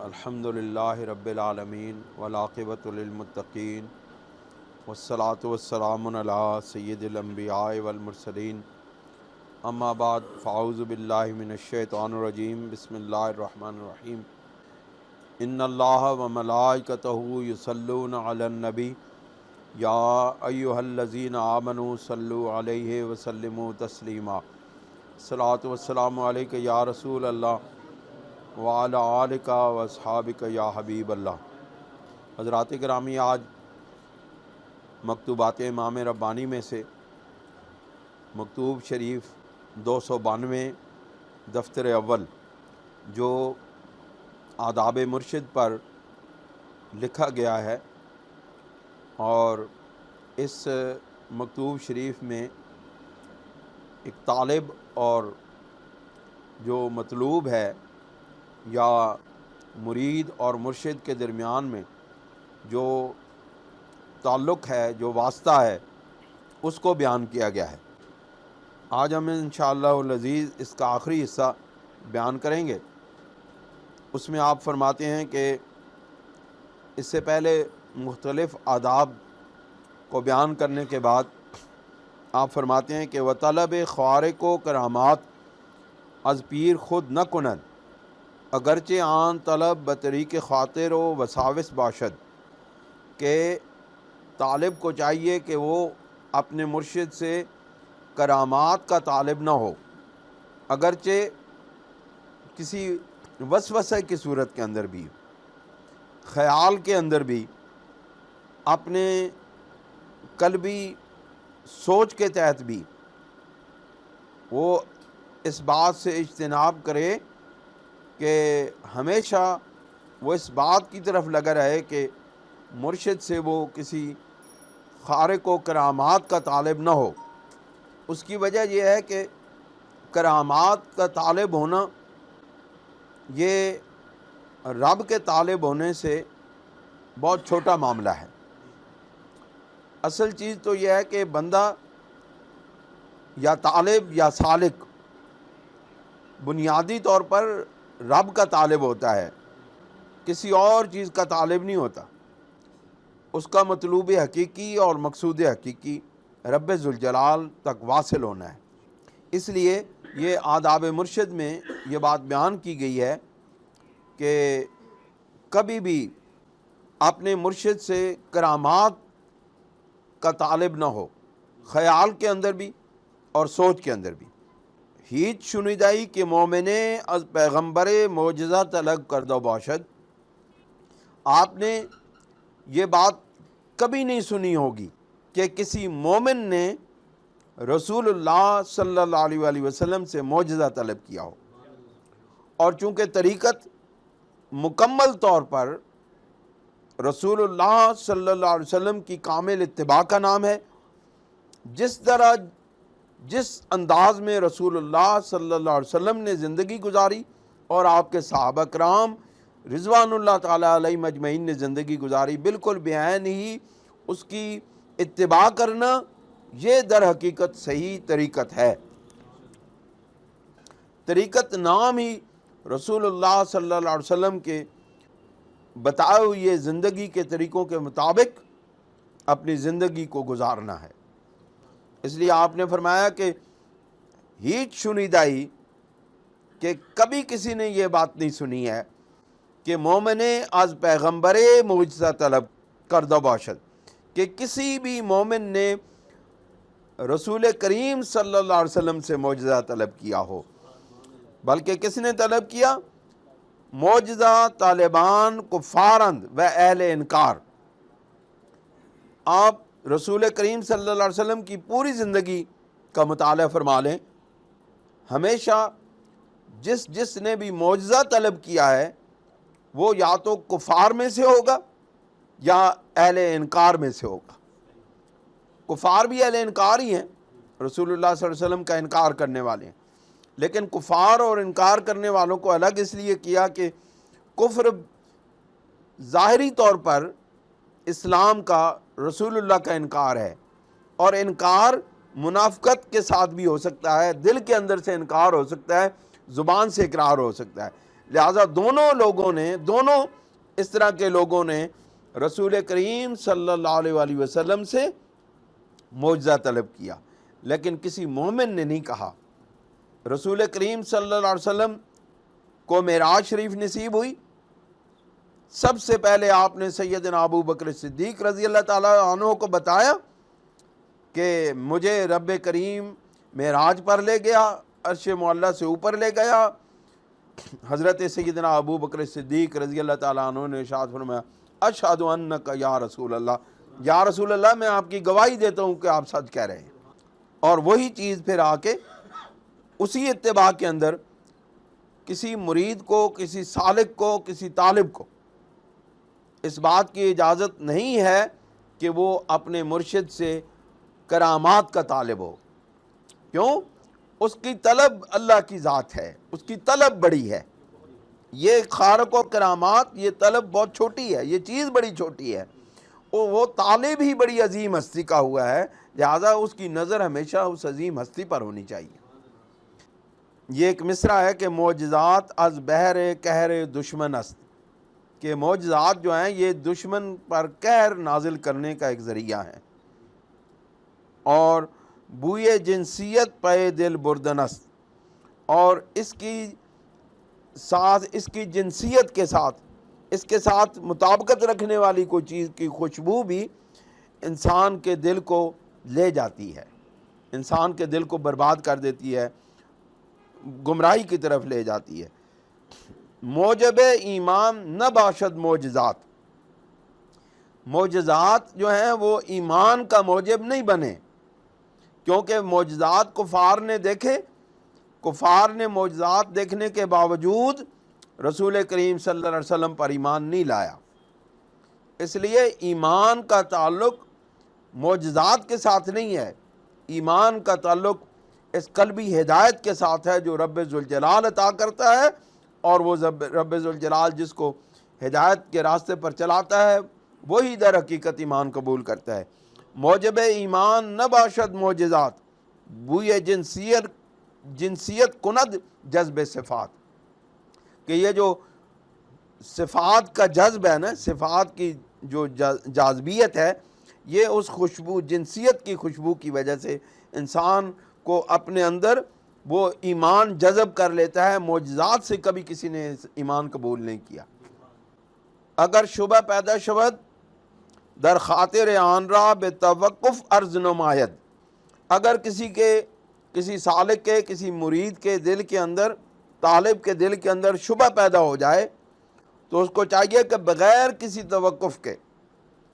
الحمدللہ رب العالمین والعاقبۃ للمتقین والصلاۃ والسلام علی سید الانبیاء والمرسلین اما بعد فاعوذ باللہ من الشیطان الرجیم بسم اللہ الرحمن الرحیم ان اللہ وملائکتہ یصلون علی النبی یا ایھا الذین آمنوا صلوا علیہ وسلموا تسلیما الصلاۃ والسلام علیک یا رسول اللہ وعلی آلک واصحابک یا حبیب اللہ۔ حضرات گرامی، آج مکتوبات امام ربانی میں سے مکتوب شریف 292 دفتر اول جو آداب مرشد پر لکھا گیا ہے، اور اس مکتوب شریف میں ایک طالب اور جو مطلوب ہے یا مرید اور مرشد کے درمیان میں جو تعلق ہے، جو واسطہ ہے، اس کو بیان کیا گیا ہے۔ آج ہم انشاءاللہ العزیز اس کا آخری حصہ بیان کریں گے۔ اس میں آپ فرماتے ہیں کہ اس سے پہلے مختلف آداب کو بیان کرنے کے بعد آپ فرماتے ہیں کہ وطلب خوارق و کرامات از پیر خود نہ کنند اگرچہ آن طلب بطریق خاطر و وساوس باشد، کہ طالب کو چاہیے کہ وہ اپنے مرشد سے کرامات کا طالب نہ ہو، اگرچہ کسی وسوسے کی صورت کے اندر بھی، خیال کے اندر بھی، اپنے قلبی سوچ کے تحت بھی وہ اس بات سے اجتناب کرے کہ ہمیشہ وہ اس بات کی طرف لگا رہے کہ مرشد سے وہ کسی خارق و کرامات کا طالب نہ ہو۔ اس کی وجہ یہ ہے کہ کرامات کا طالب ہونا یہ رب کے طالب ہونے سے بہت چھوٹا معاملہ ہے۔ اصل چیز تو یہ ہے کہ بندہ یا طالب یا سالک بنیادی طور پر رب کا طالب ہوتا ہے، کسی اور چیز کا طالب نہیں ہوتا۔ اس کا مطلوب حقیقی اور مقصود حقیقی رب ذوالجلال تک واصل ہونا ہے۔ اس لیے یہ آداب مرشد میں یہ بات بیان کی گئی ہے کہ کبھی بھی اپنے مرشد سے کرامات کا طالب نہ ہو، خیال کے اندر بھی اور سوچ کے اندر بھی۔ ہیچ شنیدائی کہ مومنے از پیغمبر معجزہ طلب کردہ باشد، آپ نے یہ بات کبھی نہیں سنی ہوگی کہ کسی مومن نے رسول اللہ صلی اللہ علیہ وآلہ وسلم سے معجزہ طلب کیا ہو۔ اور چونکہ طریقت مکمل طور پر رسول اللہ صلی اللہ علیہ وسلم کی کامل اتباع کا نام ہے، جس انداز میں رسول اللہ صلی اللہ علیہ وسلم نے زندگی گزاری اور آپ کے صحابہ کرام رضوان اللہ تعالیٰ علیہ مجمعین نے زندگی گزاری، بالکل بعین ہی اس کی اتباع کرنا یہ در حقیقت صحیح طریقت ہے۔ طریقت نام ہی رسول اللہ صلی اللہ علیہ وسلم کے بتائے ہوئے زندگی کے طریقوں کے مطابق اپنی زندگی کو گزارنا ہے۔ اس لیے آپ نے فرمایا کہ ہیچ شنیدائی کہ کبھی کسی نے یہ بات نہیں سنی ہے کہ مومن از پیغمبر معجزہ طلب کردہ باشد، کہ کسی بھی مومن نے رسول کریم صلی اللہ علیہ وسلم سے معجزہ طلب کیا ہو، بلکہ کس نے طلب کیا؟ معجزہ طالبان کفارند و اہل انکار۔ آپ رسول کریم صلی اللہ علیہ وسلم کی پوری زندگی کا مطالعہ فرما لیں، ہمیشہ جس نے بھی معجزہ طلب کیا ہے وہ یا تو کفار میں سے ہوگا یا اہل انکار میں سے ہوگا۔ کفار بھی اہل انکار ہی ہیں، رسول اللہ صلی اللہ علیہ وسلم کا انکار کرنے والے ہیں، لیکن کفار اور انکار کرنے والوں کو الگ اس لیے کیا کہ کفر ظاہری طور پر اسلام کا، رسول اللہ کا انکار ہے، اور انکار منافقت کے ساتھ بھی ہو سکتا ہے، دل کے اندر سے انکار ہو سکتا ہے، زبان سے اقرار ہو سکتا ہے، لہٰذا دونوں اس طرح کے لوگوں نے رسول کریم صلی اللہ علیہ وسلم سے معجزہ طلب کیا، لیکن کسی مومن نے نہیں کہا۔ رسول کریم صلی اللہ علیہ وسلم کو معراج شریف نصیب ہوئی، سب سے پہلے آپ نے سیدنا ابو بکر صدیق رضی اللہ تعالیٰ عنہ کو بتایا کہ مجھے رب کریم معراج پر لے گیا، عرش معلیٰ سے اوپر لے گیا۔ حضرت سیدنا ابو بکر صدیق رضی اللہ تعالیٰ عنہ نے ارشاد فرمایا اشہد انک یا رسول اللہ، یا رسول اللہ میں آپ کی گواہی دیتا ہوں کہ آپ سچ کہہ رہے ہیں۔ اور وہی چیز پھر آ کے اسی اتباع کے اندر کسی مرید کو، کسی سالک کو، کسی طالب کو اس بات کی اجازت نہیں ہے کہ وہ اپنے مرشد سے کرامات کا طالب ہو۔ کیوں؟ اس کی طلب اللہ کی ذات ہے، اس کی طلب بڑی ہے۔ یہ خارق و کرامات، یہ طلب بہت چھوٹی ہے، یہ چیز بڑی چھوٹی ہے۔ وہ طالب ہی بڑی عظیم ہستی کا ہوا ہے، لہذا اس کی نظر ہمیشہ اس عظیم ہستی پر ہونی چاہیے۔ یہ ایک مصرع ہے کہ معجزات از بہر قہر دشمن است، کہ معجزات جو ہیں یہ دشمن پر قہر نازل کرنے کا ایک ذریعہ ہے۔ اور بوئے جنسیت پے دل بردن است، اور اس کی جنسیت کے ساتھ، اس کے ساتھ مطابقت رکھنے والی کوئی چیز کی خوشبو بھی انسان کے دل کو لے جاتی ہے، انسان کے دل کو برباد کر دیتی ہے، گمراہی کی طرف لے جاتی ہے۔ موجب ایمان نہ باشد معجزات، معجزات جو ہیں وہ ایمان کا موجب نہیں بنے، کیونکہ معجزات کفار نے دیکھے، کفار نے معجزات دیکھنے کے باوجود رسول کریم صلی اللہ علیہ وسلم پر ایمان نہیں لایا۔ اس لیے ایمان کا تعلق معجزات کے ساتھ نہیں ہے، ایمان کا تعلق اس قلبی ہدایت کے ساتھ ہے جو رب ذوالجلال عطا کرتا ہے، اور وہ رب ذوالجلال جس کو ہدایت کے راستے پر چلاتا ہے وہی در حقیقت ایمان قبول کرتا ہے۔ موجب ایمان نہ باشد معجزات، بوئے جنسیت کند جذب صفات، کہ یہ جو صفات کا جذب ہے نا، صفات کی جو جاذبیت ہے، یہ اس خوشبو، جنسیت کی خوشبو کی وجہ سے انسان کو اپنے اندر وہ ایمان جذب کر لیتا ہے۔ معجزات سے کبھی کسی نے ایمان قبول نہیں کیا۔ اگر شبہ پیدا شود در خاطر آن را بے توقف عرض نماید، اگر کسی سالک کے، کسی مرید کے دل کے اندر، طالب کے دل کے اندر شبہ پیدا ہو جائے تو اس کو چاہیے کہ بغیر کسی توقف کے،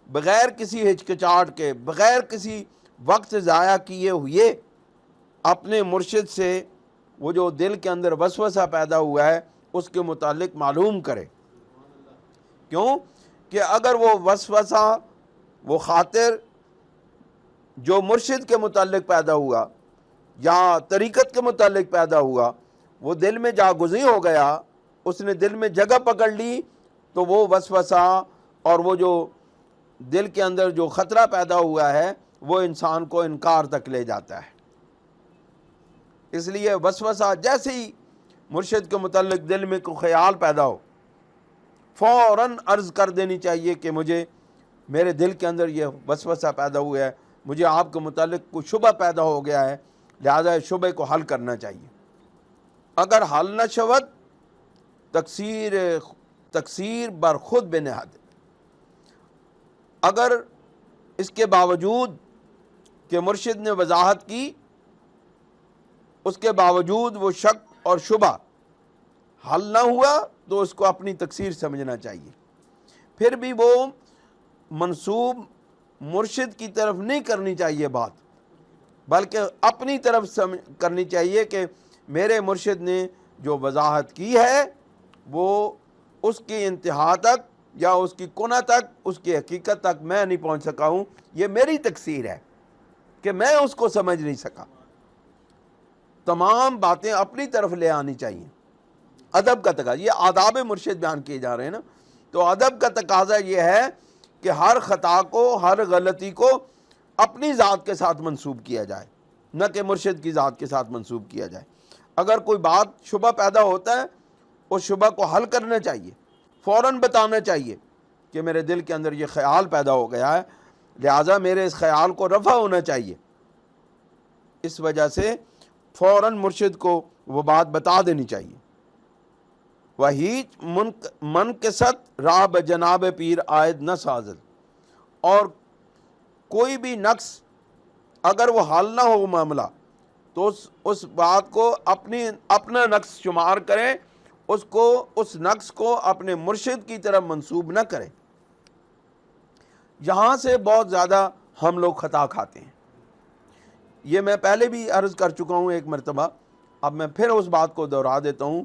بغیر کسی ہچکچاہٹ کے، بغیر کسی وقت ضائع کیے ہوئے اپنے مرشد سے وہ جو دل کے اندر وسوسہ پیدا ہوا ہے اس کے متعلق معلوم کرے۔ کیوں کہ اگر وہ وسوسہ، وہ خاطر جو مرشد کے متعلق پیدا ہوا یا طریقت کے متعلق پیدا ہوا، وہ دل میں جاگزیں ہو گیا، اس نے دل میں جگہ پکڑ لی، تو وہ وسوسہ اور وہ جو دل کے اندر جو خطرہ پیدا ہوا ہے وہ انسان کو انکار تک لے جاتا ہے۔ اس لیے وسوسہ جیسے ہی مرشد کے متعلق دل میں کوئی خیال پیدا ہو، فوراً عرض کر دینی چاہیے کہ میرے دل کے اندر یہ وسوسہ پیدا ہوا ہے، مجھے آپ کے متعلق کوئی شبہ پیدا ہو گیا ہے، لہذا اس شبہ کو حل کرنا چاہیے۔ اگر حل نہ شود تقصیر بر خود بنہاد، اگر اس کے باوجود کہ مرشد نے وضاحت کی، اس کے باوجود وہ شک اور شبہ حل نہ ہوا تو اس کو اپنی تقصیر سمجھنا چاہیے۔ پھر بھی وہ منسوب مرشد کی طرف نہیں کرنی چاہیے بات، بلکہ اپنی طرف کرنی چاہیے کہ میرے مرشد نے جو وضاحت کی ہے وہ اس کی انتہا تک یا اس کی کنہ تک، اس کی حقیقت تک میں نہیں پہنچ سکا ہوں، یہ میری تقصیر ہے کہ میں اس کو سمجھ نہیں سکا۔ تمام باتیں اپنی طرف لے آنی چاہیے۔ ادب کا تقاضا، یہ آداب مرشد بیان کیے جا رہے ہیں نا، تو ادب کا تقاضا یہ ہے کہ ہر خطا کو، ہر غلطی کو اپنی ذات کے ساتھ منسوب کیا جائے، نہ کہ مرشد کی ذات کے ساتھ منسوب کیا جائے۔ اگر کوئی بات شبہ پیدا ہوتا ہے اس شبہ کو حل کرنا چاہیے، فوراً بتانا چاہیے کہ میرے دل کے اندر یہ خیال پیدا ہو گیا ہے، لہٰذا میرے اس خیال کو رفع ہونا چاہیے۔ اس وجہ سے فوراً مرشد کو وہ بات بتا دینی چاہیے۔ وہیچ منقصت راہ بجناب پیر آید نہ سازد، اور کوئی بھی نقص اگر وہ حل نہ ہو معاملہ تو اس بات کو اپنا نقص شمار کریں، اس نقص کو اپنے مرشد کی طرف منسوب نہ کریں۔ یہاں سے بہت زیادہ ہم لوگ خطا کھاتے ہیں۔ یہ میں پہلے بھی عرض کر چکا ہوں ایک مرتبہ، اب میں پھر اس بات کو دہرا دیتا ہوں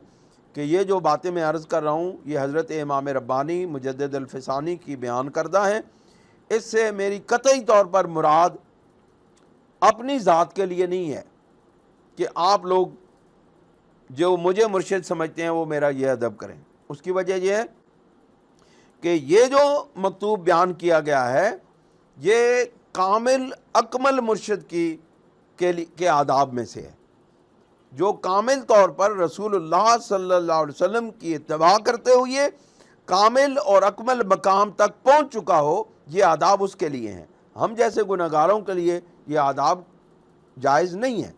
کہ یہ جو باتیں میں عرض کر رہا ہوں یہ حضرت امام ربانی مجدد الفسانی کی بیان کردہ ہیں۔ اس سے میری قطعی طور پر مراد اپنی ذات کے لیے نہیں ہے کہ آپ لوگ جو مجھے مرشد سمجھتے ہیں وہ میرا یہ ادب کریں۔ اس کی وجہ یہ ہے کہ یہ جو مکتوب بیان کیا گیا ہے یہ کامل اکمل مرشد کے آداب میں سے ہے، جو کامل طور پر رسول اللہ صلی اللہ علیہ وسلم کی اتباع کرتے ہوئے کامل اور اکمل مقام تک پہنچ چکا ہو، یہ آداب اس کے لیے ہیں۔ ہم جیسے گناہگاروں کے لیے یہ آداب جائز نہیں ہے۔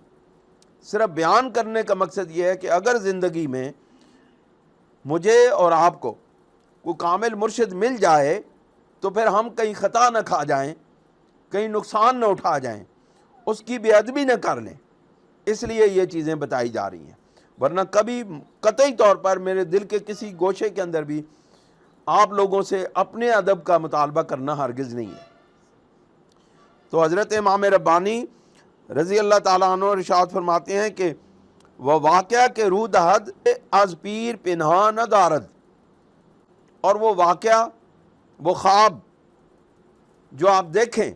صرف بیان کرنے کا مقصد یہ ہے کہ اگر زندگی میں مجھے اور آپ کو کوئی کامل مرشد مل جائے تو پھر ہم کہیں خطا نہ کھا جائیں، کہیں نقصان نہ اٹھا جائیں، اس کی بے ادبی نہ کر لیں، اس لیے یہ چیزیں بتائی جا رہی ہیں۔ ورنہ کبھی قطعی طور پر میرے دل کے کسی گوشے کے اندر بھی آپ لوگوں سے اپنے ادب کا مطالبہ کرنا ہرگز نہیں ہے۔ تو حضرت امام ربانی رضی اللہ تعالیٰ عنہ ارشاد فرماتے ہیں کہ وہ واقعہ کے روح دہد از پیر پنہا نہ دارد، اور وہ واقعہ، وہ خواب جو آپ دیکھیں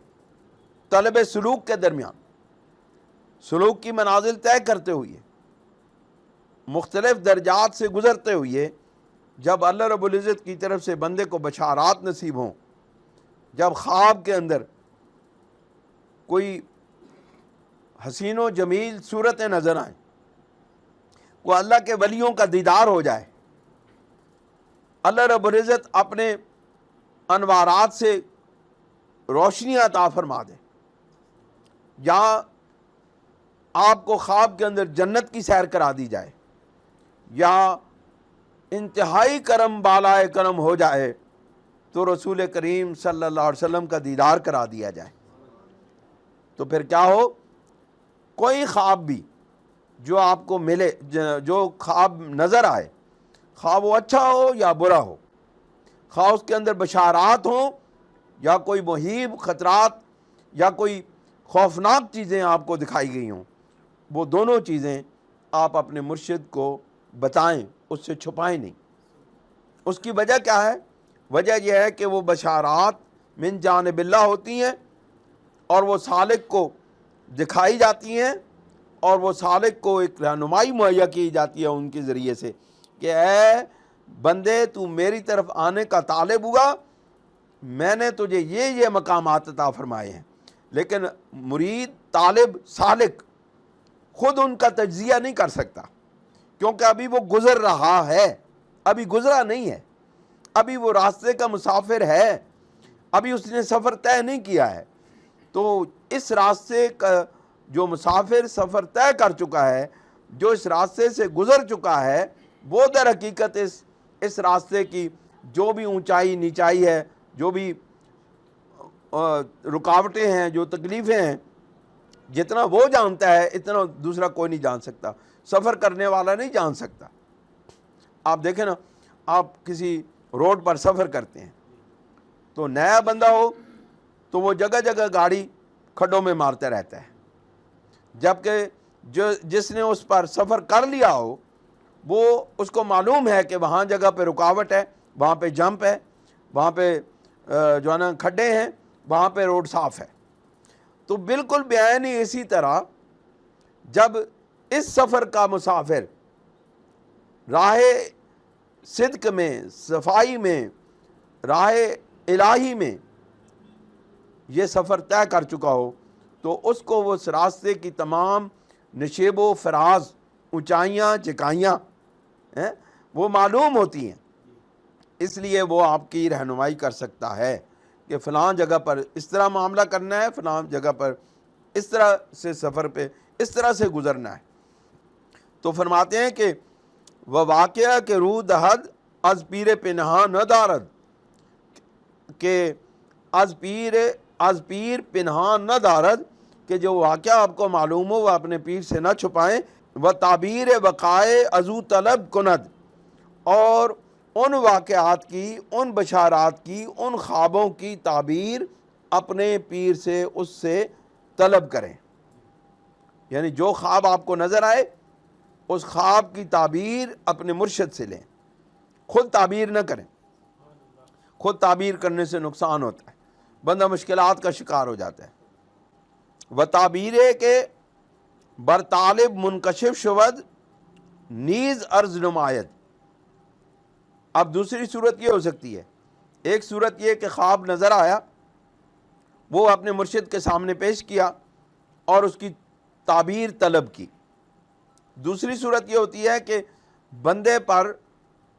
طلب سلوک کے درمیان، سلوک کی منازل طے کرتے ہوئے، مختلف درجات سے گزرتے ہوئے، جب اللہ رب العزت کی طرف سے بندے کو بشارات نصیب ہوں، جب خواب کے اندر کوئی حسین و جمیل صورتیں نظر آئیں، وہ اللہ کے ولیوں کا دیدار ہو جائے، اللہ رب العزت اپنے انوارات سے روشنی عطا فرما دے، یا آپ کو خواب کے اندر جنت کی سیر کرا دی جائے، یا انتہائی کرم بالائے کرم ہو جائے تو رسول کریم صلی اللہ علیہ وسلم کا دیدار کرا دیا جائے، تو پھر کیا ہو؟ کوئی خواب بھی جو آپ کو ملے، جو خواب نظر آئے، خواہ وہ اچھا ہو یا برا ہو، خواہ اس کے اندر بشارات ہوں یا کوئی مہیب خطرات یا کوئی خوفناک چیزیں آپ کو دکھائی گئی ہوں، وہ دونوں چیزیں آپ اپنے مرشد کو بتائیں، اس سے چھپائیں نہیں۔ اس کی وجہ کیا ہے؟ وجہ یہ ہے کہ وہ بشارات من جانب اللہ ہوتی ہیں اور وہ سالک کو دکھائی جاتی ہیں، اور وہ سالک کو ایک رہنمائی مہیا کی جاتی ہے ان کے ذریعے سے کہ اے بندے تو میری طرف آنے کا طالب ہوا، میں نے تجھے یہ مقامات عطا فرمائے ہیں۔ لیکن مرید، طالب، سالک خود ان کا تجزیہ نہیں کر سکتا، کیونکہ ابھی وہ گزر رہا ہے، ابھی گزرا نہیں ہے، ابھی وہ راستے کا مسافر ہے، ابھی اس نے سفر طے نہیں کیا ہے۔ تو اس راستے کا جو مسافر سفر طے کر چکا ہے، جو اس راستے سے گزر چکا ہے، وہ در حقیقت اس راستے کی جو بھی اونچائی نیچائی ہے، جو بھی رکاوٹیں ہیں، جو تکلیفیں ہیں، جتنا وہ جانتا ہے اتنا دوسرا کوئی نہیں جان سکتا، سفر کرنے والا نہیں جان سکتا۔ آپ دیکھیں نا، آپ کسی روڈ پر سفر کرتے ہیں تو نیا بندہ ہو تو وہ جگہ جگہ گاڑی کھڈوں میں مارتا رہتا ہے، جبکہ جس نے اس پر سفر کر لیا ہو وہ اس کو معلوم ہے کہ وہاں جگہ پہ رکاوٹ ہے، وہاں پہ جمپ ہے، وہاں پہ جو ہے نا کھڈے ہیں، وہاں پہ روڈ صاف ہے۔ تو بالکل بیان ہی اسی طرح جب اس سفر کا مسافر راہ صدق میں، صفائی میں، راہ الہی میں یہ سفر طے کر چکا ہو تو اس کو وہ اس راستے کی تمام نشیب و فراز، اونچائیاں چکائیاں، وہ معلوم ہوتی ہیں، اس لیے وہ آپ کی رہنمائی کر سکتا ہے کہ فلاں جگہ پر اس طرح معاملہ کرنا ہے، فلاں جگہ پر اس طرح سے سفر پہ اس طرح سے گزرنا ہے۔ تو فرماتے ہیں کہ وہ واقعہ کہ روح دہد از پیر پنہاں نہ دارد، کہ از پیر پنہاں نہ دارد، کہ جو واقعہ آپ کو معلوم ہو وہ اپنے پیر سے نہ چھپائیں۔ و تعبیر وقائے ازو طلب کند، اور ان واقعات کی، ان بشارات کی، ان خوابوں کی تعبیر اپنے پیر سے، اس سے طلب کریں۔ یعنی جو خواب آپ کو نظر آئے اس خواب کی تعبیر اپنے مرشد سے لیں، خود تعبیر نہ کریں۔ خود تعبیر کرنے سے نقصان ہوتا ہے، بندہ مشکلات کا شکار ہو جاتا ہے۔ و تعبیر کے بر طالب منکشف شود نیز عرض نمایت۔ اب دوسری صورت یہ ہو سکتی ہے، ایک صورت یہ کہ خواب نظر آیا، وہ اپنے مرشد کے سامنے پیش کیا اور اس کی تعبیر طلب کی۔ دوسری صورت یہ ہوتی ہے کہ بندے پر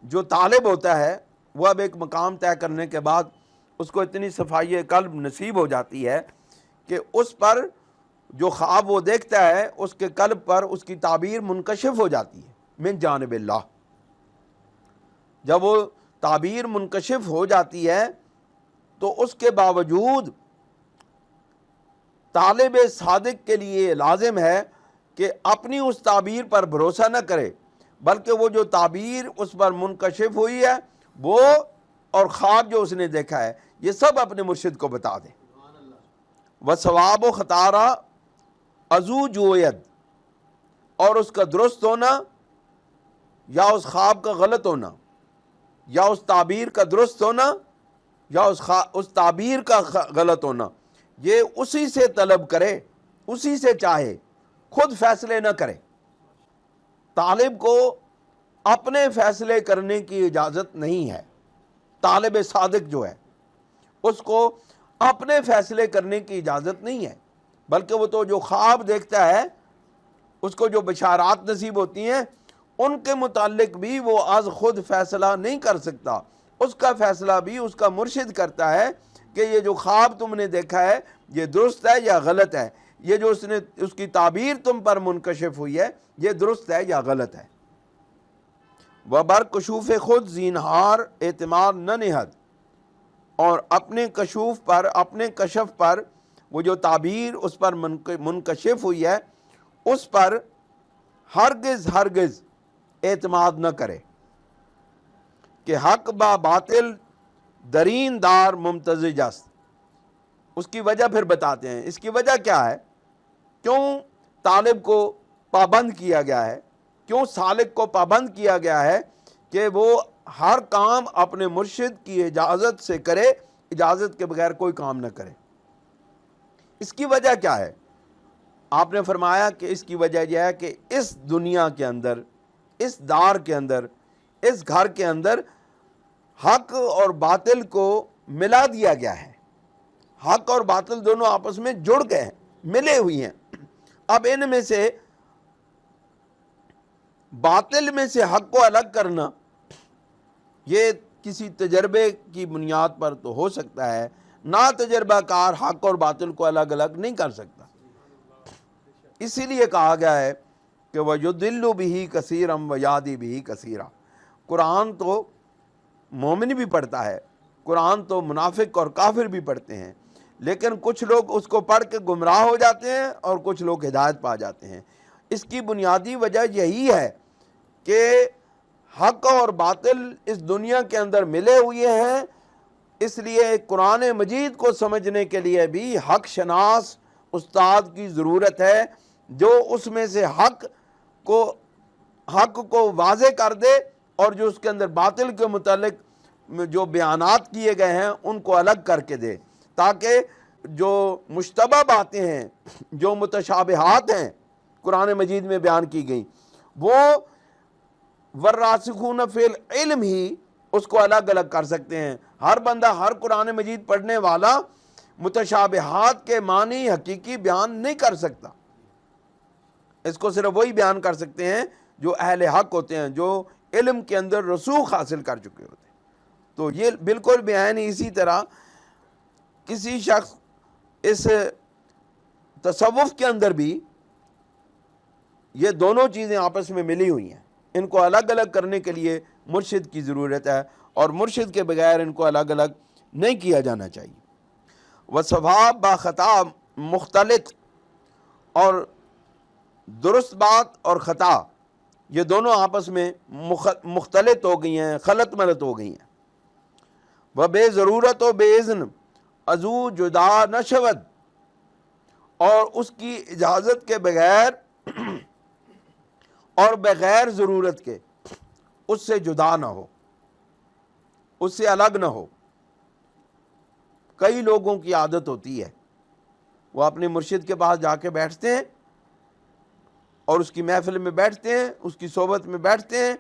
جو طالب ہوتا ہے وہ اب ایک مقام طے کرنے کے بعد اس کو اتنی صفائی قلب نصیب ہو جاتی ہے کہ اس پر جو خواب وہ دیکھتا ہے اس کے قلب پر اس کی تعبیر منکشف ہو جاتی ہے من جانب اللہ۔ جب وہ تعبیر منکشف ہو جاتی ہے تو اس کے باوجود طالب صادق کے لیے لازم ہے کہ اپنی اس تعبیر پر بھروسہ نہ کرے، بلکہ وہ جو تعبیر اس پر منکشف ہوئی ہے وہ اور خواب جو اس نے دیکھا ہے یہ سب اپنے مرشد کو بتا دے۔ وثواب و خطارہ ازو جوید، اور اس کا درست ہونا یا اس خواب کا غلط ہونا یا اس تعبیر کا درست ہونا یا اس تعبیر کا غلط ہونا، یہ اسی سے طلب کرے، اسی سے چاہے، خود فیصلے نہ کرے۔ طالب کو اپنے فیصلے کرنے کی اجازت نہیں ہے۔ طالب صادق جو ہے اس کو اپنے فیصلے کرنے کی اجازت نہیں ہے، بلکہ وہ تو جو خواب دیکھتا ہے، اس کو جو بشارات نصیب ہوتی ہیں ان کے متعلق بھی وہ از خود فیصلہ نہیں کر سکتا، اس کا فیصلہ بھی اس کا مرشد کرتا ہے کہ یہ جو خواب تم نے دیکھا ہے یہ درست ہے یا غلط ہے، یہ جو اس کی تعبیر تم پر منکشف ہوئی ہے یہ درست ہے یا غلط ہے۔ وبر کشوف خود زینہار اعتماد نہ نہد، اور اپنے کشوف پر، اپنے کشف پر، وہ جو تعبیر اس پر منکشف ہوئی ہے اس پر ہرگز اعتماد نہ کرے کہ حق با باطل درین دار ممتزج است۔ اس کی وجہ پھر بتاتے ہیں، اس کی وجہ کیا ہے، کیوں طالب کو پابند کیا گیا ہے، کیوں سالک کو پابند کیا گیا ہے کہ وہ ہر کام اپنے مرشد کی اجازت سے کرے، اجازت کے بغیر کوئی کام نہ کرے۔ اس کی وجہ کیا ہے؟ آپ نے فرمایا کہ اس کی وجہ یہ ہے کہ اس دنیا کے اندر، اس دار کے اندر، اس گھر کے اندر حق اور باطل کو ملا دیا گیا ہے۔ حق اور باطل دونوں آپس میں جڑ گئے ہیں، ملے ہوئی ہیں۔ اب ان میں سے باطل میں سے حق کو الگ کرنا یہ کسی تجربے کی بنیاد پر تو ہو سکتا ہے، نا تجربہ کار حق اور باطل کو الگ الگ نہیں کر سکتا۔ اسی لیے کہا گیا ہے کہ وَيُضِلُّ بِهِ كَثِيرًا وَيَهْدِي بِهِ كَثِيرًا۔ قرآن تو مومن بھی پڑھتا ہے، قرآن تو منافق اور کافر بھی پڑھتے ہیں، لیکن کچھ لوگ اس کو پڑھ کے گمراہ ہو جاتے ہیں اور کچھ لوگ ہدایت پا جاتے ہیں۔ اس کی بنیادی وجہ یہی ہے کہ حق اور باطل اس دنیا کے اندر ملے ہوئے ہیں، اس لیے قرآن مجید کو سمجھنے کے لیے بھی حق شناس استاد کی ضرورت ہے، جو اس میں سے حق کو واضح کر دے اور جو اس کے اندر باطل کے متعلق جو بیانات کیے گئے ہیں ان کو الگ کر کے دے، تاکہ جو مشتبہ باتیں ہیں، جو متشابہات ہیں قرآن مجید میں بیان کی گئی، وہ والراسخون فی العلم ہی اس کو الگ الگ کر سکتے ہیں۔ ہر بندہ، ہر قرآن مجید پڑھنے والا متشابہات کے معنی حقیقی بیان نہیں کر سکتا، اس کو صرف وہی بیان کر سکتے ہیں جو اہل حق ہوتے ہیں، جو علم کے اندر رسوخ حاصل کر چکے ہوتے ہیں۔ تو یہ بالکل بیان اسی طرح کسی شخص اس تصوف کے اندر بھی یہ دونوں چیزیں آپس میں ملی ہوئی ہیں، ان کو الگ الگ کرنے کے لیے مرشد کی ضرورت ہے، اور مرشد کے بغیر ان کو الگ الگ نہیں کیا جانا چاہیے۔ وصواب با خطا مختلط، اور درست بات اور خطا یہ دونوں آپس میں مختلط ہو گئی ہیں، خلط ملط ہو گئی ہیں۔ وہ بے ضرورت و بے اذن ازو جدا نہ شود، اور اس کی اجازت کے بغیر اور بغیر ضرورت کے اس سے جدا نہ ہو، اس سے الگ نہ ہو۔ کئی لوگوں کی عادت ہوتی ہے، وہ اپنے مرشد کے پاس جا کے بیٹھتے ہیں اور اس کی محفل میں بیٹھتے ہیں، اس کی صحبت میں بیٹھتے ہیں،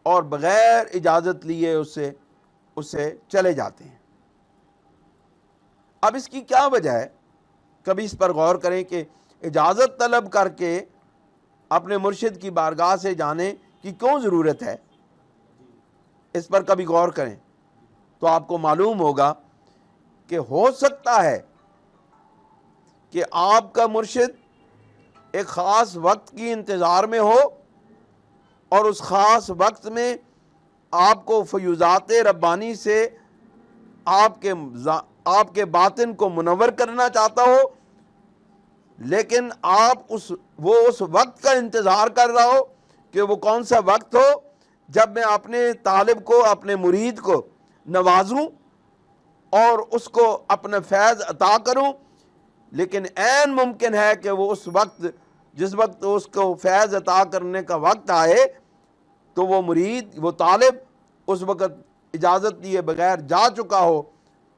اور بغیر اجازت لیے اس سے چلے جاتے ہیں۔ اب اس کی کیا وجہ ہے؟ کبھی اس پر غور کریں کہ اجازت طلب کر کے اپنے مرشد کی بارگاہ سے جانے کی کیوں ضرورت ہے؟ اس پر کبھی غور کریں تو آپ کو معلوم ہوگا کہ ہو سکتا ہے کہ آپ کا مرشد ایک خاص وقت کی انتظار میں ہو، اور اس خاص وقت میں آپ کو فیوضات ربانی سے آپ کے باطن کو منور کرنا چاہتا ہو، لیکن آپ اس وقت کا انتظار کر رہا ہو کہ وہ کون سا وقت ہو جب میں اپنے طالب کو، اپنے مرید کو نوازوں اور اس کو اپنا فیض عطا کروں، لیکن عین ممکن ہے کہ وہ اس وقت، جس وقت اس کو فیض عطا کرنے کا وقت آئے، تو وہ مرید، وہ طالب اس وقت اجازت لیے بغیر جا چکا ہو،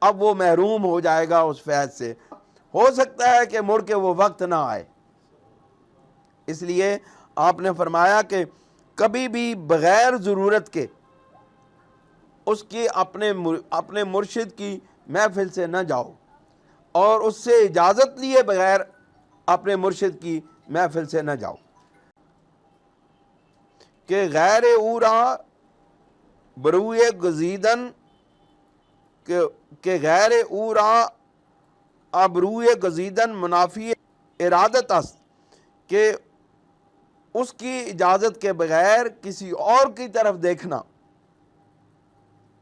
اب وہ محروم ہو جائے گا اس فیض سے۔ ہو سکتا ہے کہ مڑ کے وہ وقت نہ آئے۔ اس لیے آپ نے فرمایا کہ کبھی بھی بغیر ضرورت کے اس کی اپنے مرشد کی محفل سے نہ جاؤ، اور اس سے اجازت لیے بغیر اپنے مرشد کی محفل سے نہ جاؤ، کہ غیر اورا بروئے گزیدن، کہ غیر اورا ابروئے گزیدن منافی ارادت است، کہ اس کی اجازت کے بغیر کسی اور کی طرف دیکھنا۔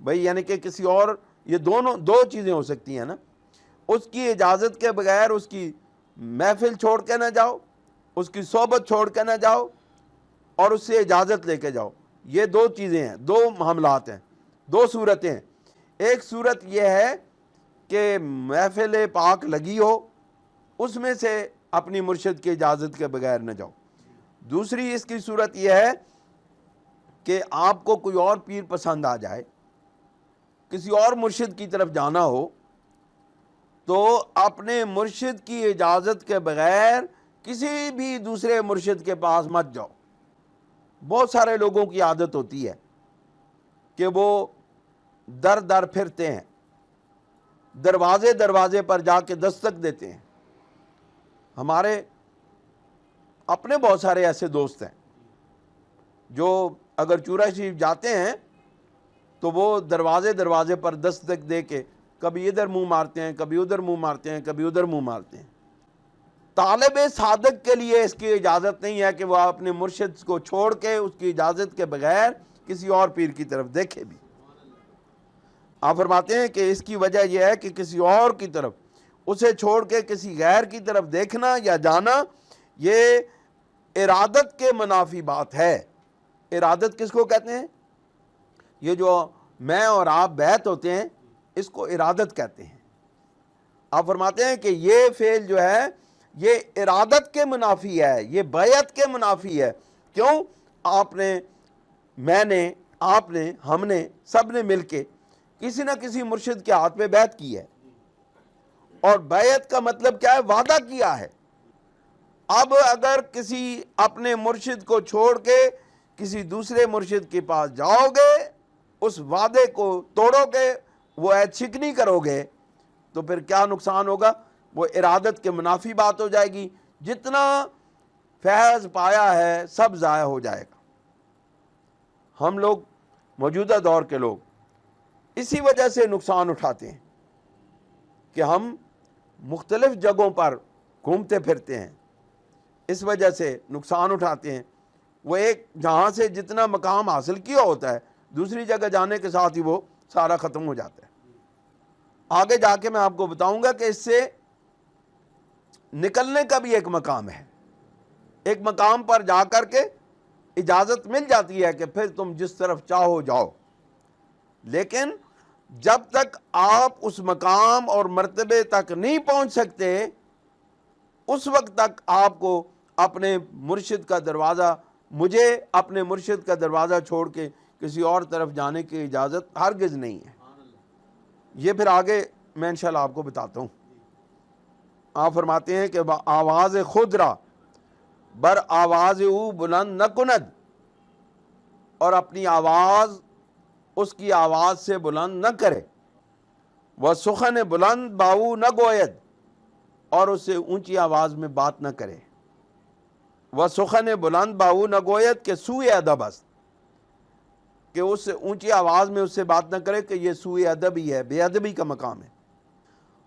بھئی یعنی کہ کسی اور، یہ دو چیزیں ہو سکتی ہیں نا، اس کی اجازت کے بغیر اس کی محفل چھوڑ کے نہ جاؤ، اس کی صحبت چھوڑ کے نہ جاؤ، اور اس سے اجازت لے کے جاؤ۔ یہ دو چیزیں ہیں، دو معاملات ہیں، دو صورتیں ہیں۔ ایک صورت یہ ہے کہ محفل پاک لگی ہو، اس میں سے اپنی مرشد کی اجازت کے بغیر نہ جاؤ۔ دوسری اس کی صورت یہ ہے کہ آپ کو کوئی اور پیر پسند آ جائے، کسی اور مرشد کی طرف جانا ہو، تو اپنے مرشد کی اجازت کے بغیر کسی بھی دوسرے مرشد کے پاس مت جاؤ۔ بہت سارے لوگوں کی عادت ہوتی ہے کہ وہ در در پھرتے ہیں، دروازے پر جا کے دستک دیتے ہیں۔ ہمارے اپنے بہت سارے ایسے دوست ہیں جو اگر چورا شریف جاتے ہیں تو وہ دروازے پر دستک دے کے کبھی ادھر منہ مارتے ہیں، کبھی ادھر منہ مارتے ہیں، کبھی ادھر منہ مارتے ہیں۔ طالب صادق کے لیے اس کی اجازت نہیں ہے کہ وہ اپنے مرشد کو چھوڑ کے اس کی اجازت کے بغیر کسی اور پیر کی طرف دیکھے بھی۔ آپ فرماتے ہیں کہ اس کی وجہ یہ ہے کہ کسی اور کی طرف اسے چھوڑ کے کسی غیر کی طرف دیکھنا یا جانا، یہ ارادت کے منافی بات ہے۔ ارادت کس کو کہتے ہیں؟ یہ جو میں اور آپ بیعت ہوتے ہیں، اس کو ارادت کہتے ہیں۔ آپ فرماتے ہیں کہ یہ فعل جو ہے یہ ارادت کے منافی ہے، یہ بیعت کے منافی ہے۔ کیوں؟ آپ نے، میں نے، آپ نے، ہم نے، سب نے مل کے کسی نہ کسی مرشد کے ہاتھ پہ بیعت کی ہے، اور بیعت کا مطلب کیا ہے؟ وعدہ کیا ہے۔ اب اگر کسی اپنے مرشد کو چھوڑ کے کسی دوسرے مرشد کے پاس جاؤ گے، اس وعدے کو توڑو گے، وہ عہد شکنی کرو گے، تو پھر کیا نقصان ہوگا؟ وہ ارادت کے منافی بات ہو جائے گی، جتنا فیض پایا ہے سب ضائع ہو جائے گا۔ ہم لوگ موجودہ دور کے لوگ اسی وجہ سے نقصان اٹھاتے ہیں کہ ہم مختلف جگہوں پر گھومتے پھرتے ہیں، اس وجہ سے نقصان اٹھاتے ہیں۔ وہ ایک جہاں سے جتنا مقام حاصل کیا ہوتا ہے دوسری جگہ جانے کے ساتھ ہی وہ سارا ختم ہو جاتا ہے۔ آگے جا کے میں آپ کو بتاؤں گا کہ اس سے نکلنے کا بھی ایک مقام ہے، ایک مقام پر جا کر کے اجازت مل جاتی ہے کہ پھر تم جس طرف چاہو جاؤ، لیکن جب تک آپ اس مقام اور مرتبے تک نہیں پہنچ سکتے اس وقت تک آپ کو اپنے مرشد کا دروازہ، مجھے اپنے مرشد کا دروازہ چھوڑ کے کسی اور طرف جانے کی اجازت ہرگز نہیں ہے۔ یہ پھر آگے میں انشاءاللہ آپ کو بتاتا ہوں۔ آپ فرماتے ہیں کہ آواز خود را بر آواز او بلند نہ کند، اور اپنی آواز اس کی آواز سے بلند نہ کرے، وہ سخن بلند باؤ نہ گوید، اور اس سے اونچی آواز میں بات نہ کرے۔ وہ سخن بلند باؤ نہ گوید کہ سوء ادب است، کہ اس سے اونچی آواز میں اس سے بات نہ کرے کہ یہ سوء ادب ہی ہے، بے ادبی کا مقام ہے۔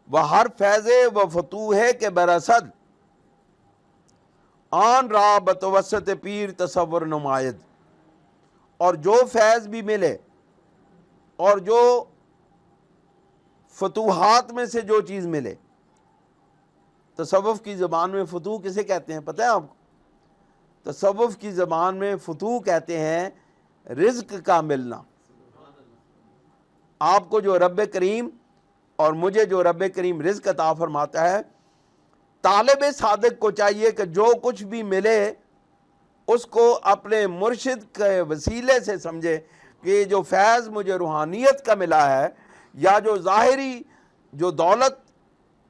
وہ ہر فیض و فتوح ہے کہ برسد آن را بتوسط پیر تصور نمائد، اور جو فیض بھی ملے اور جو فتوحات میں سے جو چیز ملے، تصوف کی زبان میں فتوح کسے کہتے ہیں پتہ ہے آپ کو؟ تصوف کی زبان میں فتوح کہتے ہیں رزق کا ملنا۔ آپ کو جو رب کریم اور مجھے جو رب کریم رزق عطا فرماتا ہے، طالب صادق کو چاہیے کہ جو کچھ بھی ملے اس کو اپنے مرشد کے وسیلے سے سمجھے کہ جو فیض مجھے روحانیت کا ملا ہے یا جو ظاہری جو دولت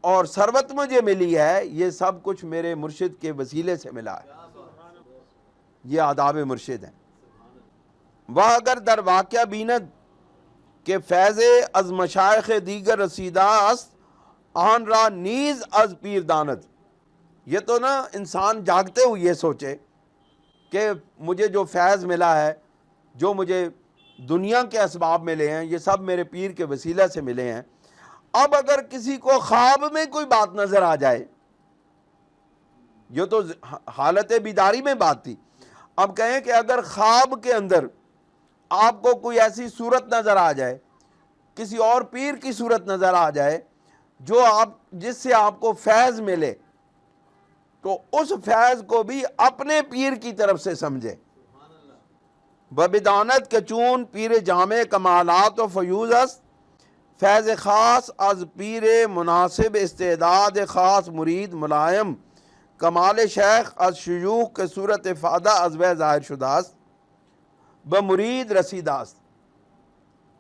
اور ثروت مجھے ملی ہے، یہ سب کچھ میرے مرشد کے وسیلے سے ملا ہے۔ یہ آداب مرشد ہیں۔ وہ اگر در واقعہ بیند کہ فیض از مشایخ دیگر رسیدہ است آن را نیز از پیر داند، یہ تو نا انسان جاگتے ہوئے یہ سوچے کہ مجھے جو فیض ملا ہے، جو مجھے دنیا کے اسباب ملے ہیں، یہ سب میرے پیر کے وسیلہ سے ملے ہیں۔ اب اگر کسی کو خواب میں کوئی بات نظر آ جائے، یہ تو حالت بیداری میں بات تھی، اب کہیں کہ اگر خواب کے اندر آپ کو کوئی ایسی صورت نظر آ جائے، کسی اور پیر کی صورت نظر آ جائے جس سے آپ کو فیض ملے، تو اس فیض کو بھی اپنے پیر کی طرف سے سمجھے۔ ببدانت کے چون پیر جامع کمالات و فیوز است، فیض خاص از پیر مناسب استعداد خاص مرید ملائم، کمال شیخ از شیوخ کے صورت افادہ از وہ ظاہر شدہ است، بمرید رسیدہ است۔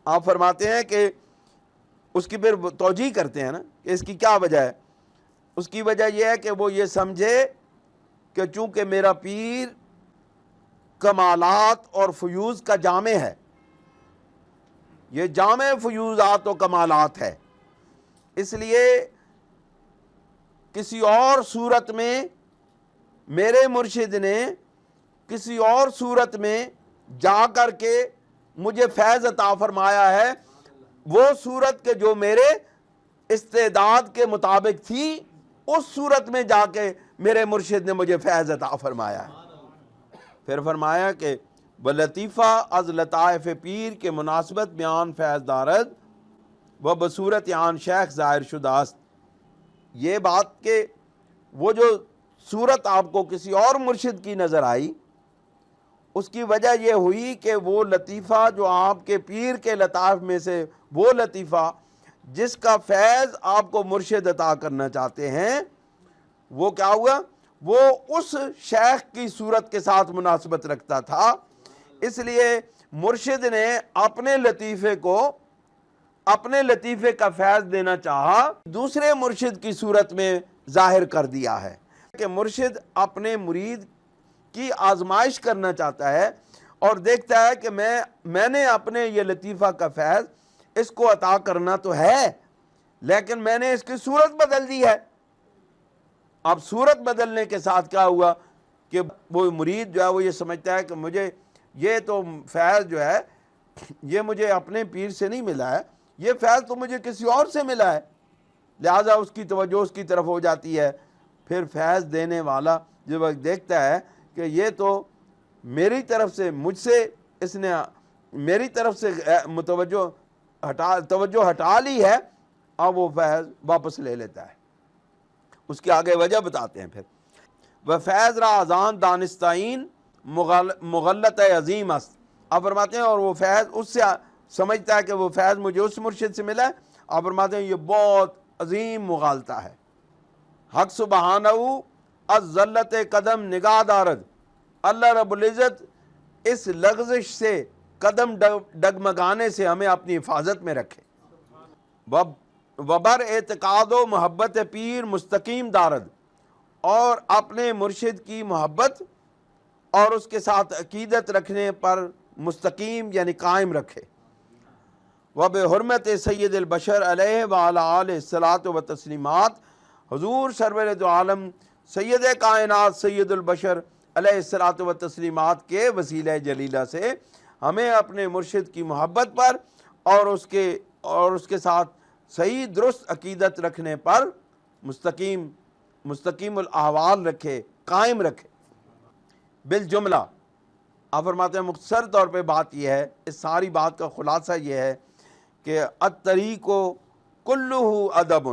آپ فرماتے ہیں کہ اس کی پھر توجیہ کرتے ہیں نا کہ اس کی کیا وجہ ہے۔ اس کی وجہ یہ ہے کہ وہ یہ سمجھے کہ چونکہ میرا پیر کمالات اور فیوز کا جامع ہے، یہ جامع فیوزات و کمالات ہے، اس لیے کسی اور صورت میں میرے مرشد نے کسی اور صورت میں جا کر کے مجھے فیض عطا فرمایا ہے، وہ صورت کے جو میرے استعداد کے مطابق تھی اس صورت میں جا کے میرے مرشد نے مجھے فیض عطا فرمایا ہے۔ پھر فرمایا کہ بلطیفہ از لطائف پیر کے مناسبت بیان فیض دارد و بصورت آن شیخ ظاہر شدہ است۔ یہ بات کہ وہ جو صورت آپ کو کسی اور مرشد کی نظر آئی، اس کی وجہ یہ ہوئی کہ وہ لطیفہ جو آپ کے پیر کے لطائف میں سے وہ لطیفہ جس کا فیض آپ کو مرشد عطا کرنا چاہتے ہیں، وہ کیا ہوا؟ وہ اس شیخ کی صورت کے ساتھ مناسبت رکھتا تھا، اس لیے مرشد نے اپنے لطیفے کا فیض دینا چاہا، دوسرے مرشد کی صورت میں ظاہر کر دیا ہے کہ مرشد اپنے مرید کی آزمائش کرنا چاہتا ہے اور دیکھتا ہے کہ میں نے اپنے یہ لطیفہ کا فیض اس کو عطا کرنا تو ہے، لیکن میں نے اس کی صورت بدل دی ہے۔ اب صورت بدلنے کے ساتھ کیا ہوا کہ وہ مرید جو ہے وہ یہ سمجھتا ہے کہ مجھے یہ تو فیض جو ہے یہ مجھے اپنے پیر سے نہیں ملا ہے، یہ فیض تو مجھے کسی اور سے ملا ہے، لہٰذا اس کی توجہ اس کی طرف ہو جاتی ہے۔ پھر فیض دینے والا جب وہ دیکھتا ہے کہ یہ تو میری طرف سے مجھ سے اس نے میری طرف سے توجہ ہٹا لی ہے، اب وہ فیض واپس لے لیتا ہے۔ اس کے آگے وجہ بتاتے ہیں پھر وہ فیض را اذان دانستائین مغلط عظیم است۔ آپ فرماتے ہیں اور وہ فیض اس سے سمجھتا ہے کہ وہ فیض مجھے اس مرشد سے ملا ہے، آپ فرماتے ہیں یہ بہت عظیم مغالطہ ہے۔ حق سبحانہ از ذلت قدم نگاہ دارد، اللہ رب العزت اس لغزش سے، قدم ڈگمگانے سے ہمیں اپنی حفاظت میں رکھے۔ وبر اعتقاد و محبت پیر مستقیم دارد، اور اپنے مرشد کی محبت اور اس کے ساتھ عقیدت رکھنے پر مستقیم یعنی قائم رکھے۔ وبحرمت سید البشر علیہ وعلی آلہ الصلاۃ و تسلیمات، حضور سرور دو عالم سید کائنات سید البشر علیہ الصلاۃ و تسلیمات کے وسیلہ جلیلہ سے ہمیں اپنے مرشد کی محبت پر اور اس کے ساتھ صحیح درست عقیدت رکھنے پر مستقیم الاحوال رکھے، قائم رکھے۔ بالجملہ آپ فرماتے ہیں مختصر طور پہ بات یہ ہے، اس ساری بات کا خلاصہ یہ ہے کہ الطریق کلہ ادب،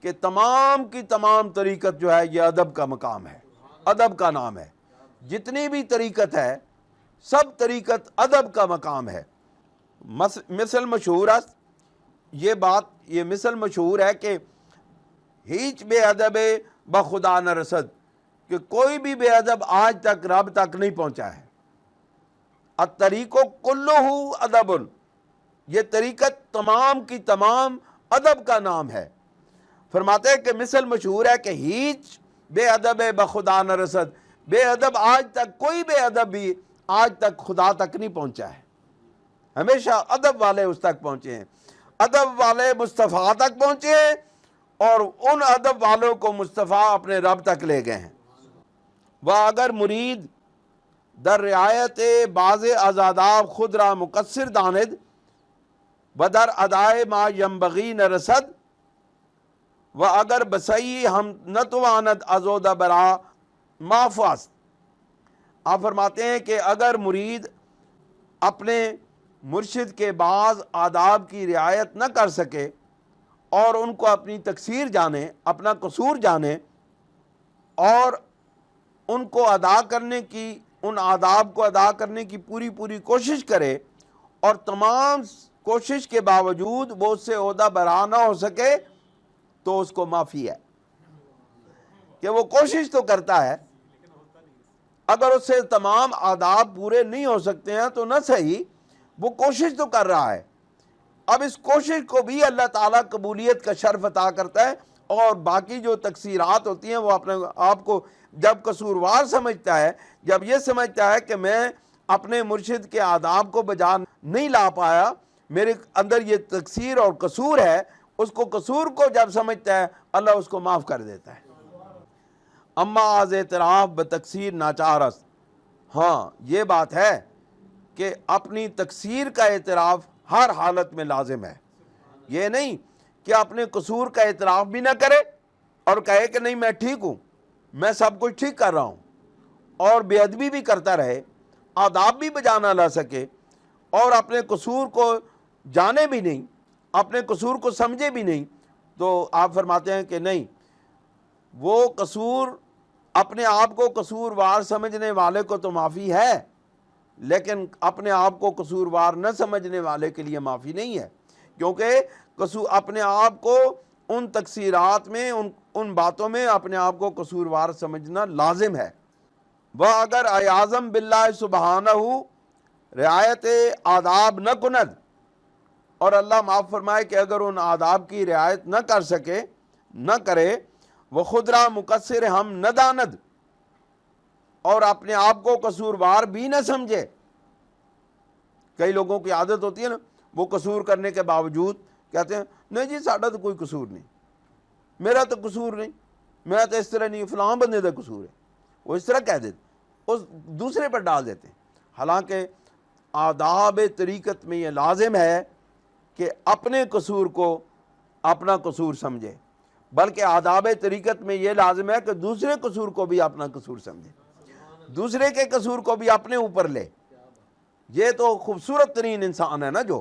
کہ تمام کی تمام طریقت جو ہے یہ ادب کا مقام ہے، ادب کا نام ہے۔ جتنی بھی طریقت ہے سب طریقت ادب کا مقام ہے۔ مثل مشہور ہے یہ مثل مشہور ہے کہ ہیچ بے ادب بخدا نہ رسد، کہ کوئی بھی بے ادب آج تک رب تک نہیں پہنچا ہے۔ الطریق کلہ ادب، یہ طریقت تمام کی تمام ادب کا نام ہے۔ فرماتے ہیں کہ مثل مشہور ہے کہ ہیچ بے ادب بخدا نہ رسد، بے ادب آج تک کوئی بے ادب بھی آج تک خدا تک نہیں پہنچا ہے، ہمیشہ ادب والے اس تک پہنچے ہیں، ادب والے مصطفیٰ تک پہنچے ہیں، اور ان ادب والوں کو مصطفیٰ اپنے رب تک لے گئے ہیں۔ وہ اگر مرید در رعایت بعض از آداب خود را مقصر داند و در ادائے ما ینبغی نہ رسد، و اگر بسئی ہم نتواند ازود برا معفاست۔ آپ فرماتے ہیں کہ اگر مرید اپنے مرشد کے بعض آداب کی رعایت نہ کر سکے اور ان کو اپنی تقصیر جانے، اپنا قصور جانے، اور ان کو ادا کرنے کی، ان آداب کو ادا کرنے کی پوری کوشش کرے، اور تمام کوشش کے باوجود وہ اس سے عہدہ برا نہ ہو سکے، تو اس کو معافی ہے، کہ وہ کوشش تو کرتا ہے، اگر اس سے تمام آداب پورے نہیں ہو سکتے ہیں تو نہ صحیح، وہ کوشش تو کر رہا ہے۔ اب اس کوشش کو بھی اللہ تعالیٰ قبولیت کا شرف عطا کرتا ہے، اور باقی جو تقصیرات ہوتی ہیں وہ اپنے آپ کو جب قصوروار سمجھتا ہے، جب یہ سمجھتا ہے کہ میں اپنے مرشد کے آداب کو بجا نہیں لا پایا، میرے اندر یہ تقصیر اور قصور ہے، اس کو قصور کو جب سمجھتا ہے اللہ اس کو معاف کر دیتا ہے۔ اما از اعتراف بتقصیر ناچار است، ہاں یہ بات ہے کہ اپنی تقصیر کا اعتراف ہر حالت میں لازم ہے۔ یہ نہیں کہ اپنے قصور کا اعتراف بھی نہ کرے اور کہے کہ نہیں میں ٹھیک ہوں، میں سب کچھ ٹھیک کر رہا ہوں، اور بے ادبی بھی کرتا رہے، آداب بھی بجا نہ لا سکے، اور اپنے قصور کو جانے بھی نہیں، اپنے قصور کو سمجھے بھی نہیں، تو آپ فرماتے ہیں کہ نہیں، وہ قصور اپنے آپ کو قصوروار سمجھنے والے کو تو معافی ہے، لیکن اپنے آپ کو قصوروار نہ سمجھنے والے کے لیے معافی نہیں ہے، کیونکہ اپنے آپ کو ان تقصیرات میں، ان باتوں میں اپنے آپ کو قصوروار سمجھنا لازم ہے۔ وہ اگر اعظم باللہ سبحانہ رعایت آداب نہ کند، اور اللہ معاف فرمائے کہ اگر ان آداب کی رعایت نہ کر سکے، نہ کرے، وہ خود را مقصر ہم نہ داند، اور اپنے آپ کو قصوروار بھی نہ سمجھے۔ کئی لوگوں کی عادت ہوتی ہے نا، وہ قصور کرنے کے باوجود کہتے ہیں نہیں جی ساڈا تو کوئی قصور نہیں، میرا تو قصور نہیں، میں تو اس طرح نہیں، فلاں بندے کا قصور ہے، وہ اس طرح کہہ دیتے، اس دوسرے پر ڈال دیتے ہیں۔ حالانکہ آداب طریقت میں یہ لازم ہے کہ اپنے قصور کو اپنا قصور سمجھے، بلکہ آداب طریقت میں یہ لازم ہے کہ دوسرے قصور کو بھی اپنا قصور سمجھے، دوسرے کے قصور کو بھی اپنے اوپر لے۔ یہ تو خوبصورت ترین انسان ہے نا، جو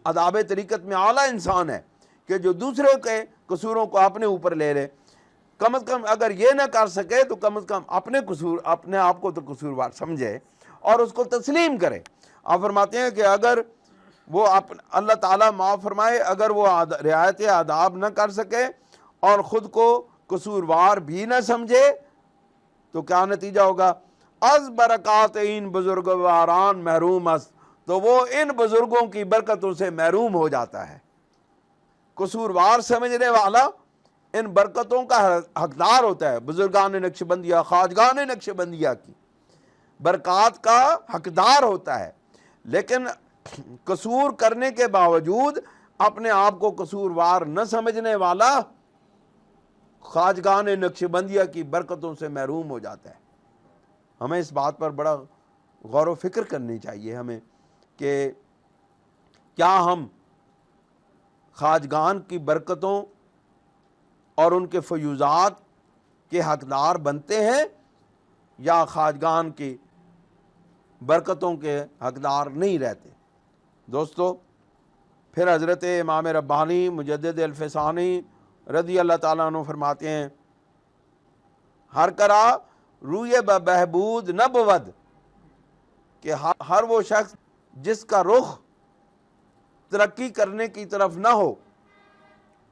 آداب طریقت میں اعلیٰ انسان ہے، کہ جو دوسرے کے قصوروں کو اپنے اوپر لے لے۔ کم از کم اگر یہ نہ کر سکے تو کم از کم اپنے قصور، اپنے آپ کو تو قصوروار سمجھے اور اس کو تسلیم کرے۔ آپ فرماتے ہیں کہ اگر وہ اللہ تعالیٰ معاف فرمائے، اگر وہ رعایت آداب نہ کر سکے اور خود کو قصوروار بھی نہ سمجھے تو کیا نتیجہ ہوگا؟ از برکات ان بزرگواران محروم است، تو وہ ان بزرگوں کی برکتوں سے محروم ہو جاتا ہے۔ قصوروار سمجھنے والا ان برکتوں کا حقدار ہوتا ہے، بزرگان نقشبندیہ، خواجگان نقشبندیہ کی برکات کا حقدار ہوتا ہے، لیکن قصور کرنے کے باوجود اپنے آپ کو قصوروار نہ سمجھنے والا خواجگان نقشبندیہ کی برکتوں سے محروم ہو جاتا ہے۔ ہمیں اس بات پر بڑا غور و فکر کرنی چاہیے ہمیں کہ کیا ہم خواجگان کی برکتوں اور ان کے فیوزات کے حقدار بنتے ہیں یا خواجگان کی برکتوں کے حقدار نہیں رہتے؟ دوستو، پھر حضرت امام ربانی مجدد الفسانی رضی اللہ تعالیٰ عنہ فرماتے ہیں، ہر کرا روئے بہبود نہ بود، کہ ہر وہ شخص جس کا رخ ترقی کرنے کی طرف نہ ہو،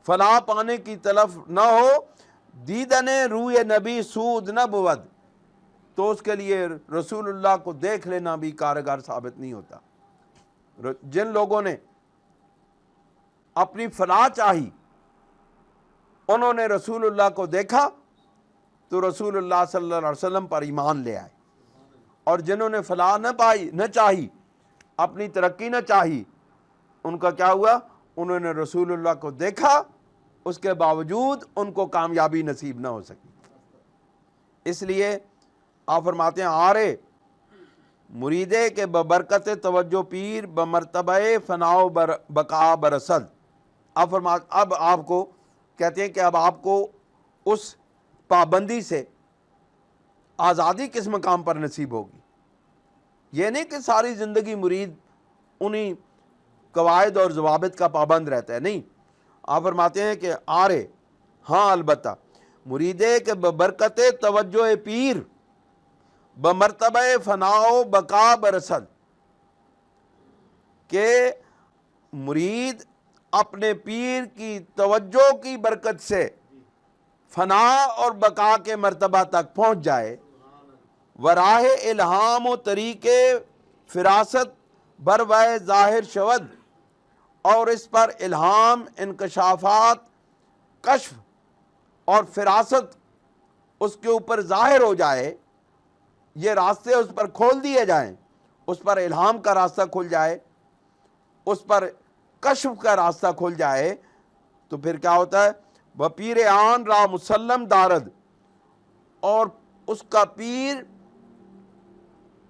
فلاح پانے کی طرف نہ ہو، دیدن روئے نبی سود نہ بود، تو اس کے لیے رسول اللہ کو دیکھ لینا بھی کارگر ثابت نہیں ہوتا۔ جن لوگوں نے اپنی فلاح چاہی انہوں نے رسول اللہ کو دیکھا تو رسول اللہ صلی اللہ علیہ وسلم پر ایمان لے آئے، اور جنہوں نے فلاح نہ چاہی، اپنی ترقی نہ چاہی، ان کا کیا ہوا؟ انہوں نے رسول اللہ کو دیکھا، اس کے باوجود ان کو کامیابی نصیب نہ ہو سکی۔ اس لیے آپ فرماتے ہیں، آرے مریدے کے ببرکت توجہ پیر بمرتبہ فناؤ بقا برسد۔ آپ فرماتے اب آپ کو کہتے ہیں کہ اب آپ کو اس پابندی سے آزادی کس مقام پر نصیب ہوگی؟ یہ نہیں کہ ساری زندگی مرید انہی قواعد اور ضوابط کا پابند رہتا ہے، نہیں۔ آپ فرماتے ہیں کہ آرے، ہاں البتہ مریدے کے ببرکت توجہ پیر بمرتبہ فناؤ بقا برسد، کہ مرید اپنے پیر کی توجہ کی برکت سے فنا اور بقا کے مرتبہ تک پہنچ جائے، وراہ الہام و طریق فراست بروائے ظاہر شود، اور اس پر الہام، انکشافات، کشف اور فراست اس کے اوپر ظاہر ہو جائے، یہ راستے اس پر کھول دیے جائیں، اس پر الہام کا راستہ کھل جائے، اس پر کشف کا راستہ کھل جائے، تو پھر کیا ہوتا ہے؟ وہ پیر آن را مسلم دارد، اور اس کا پیر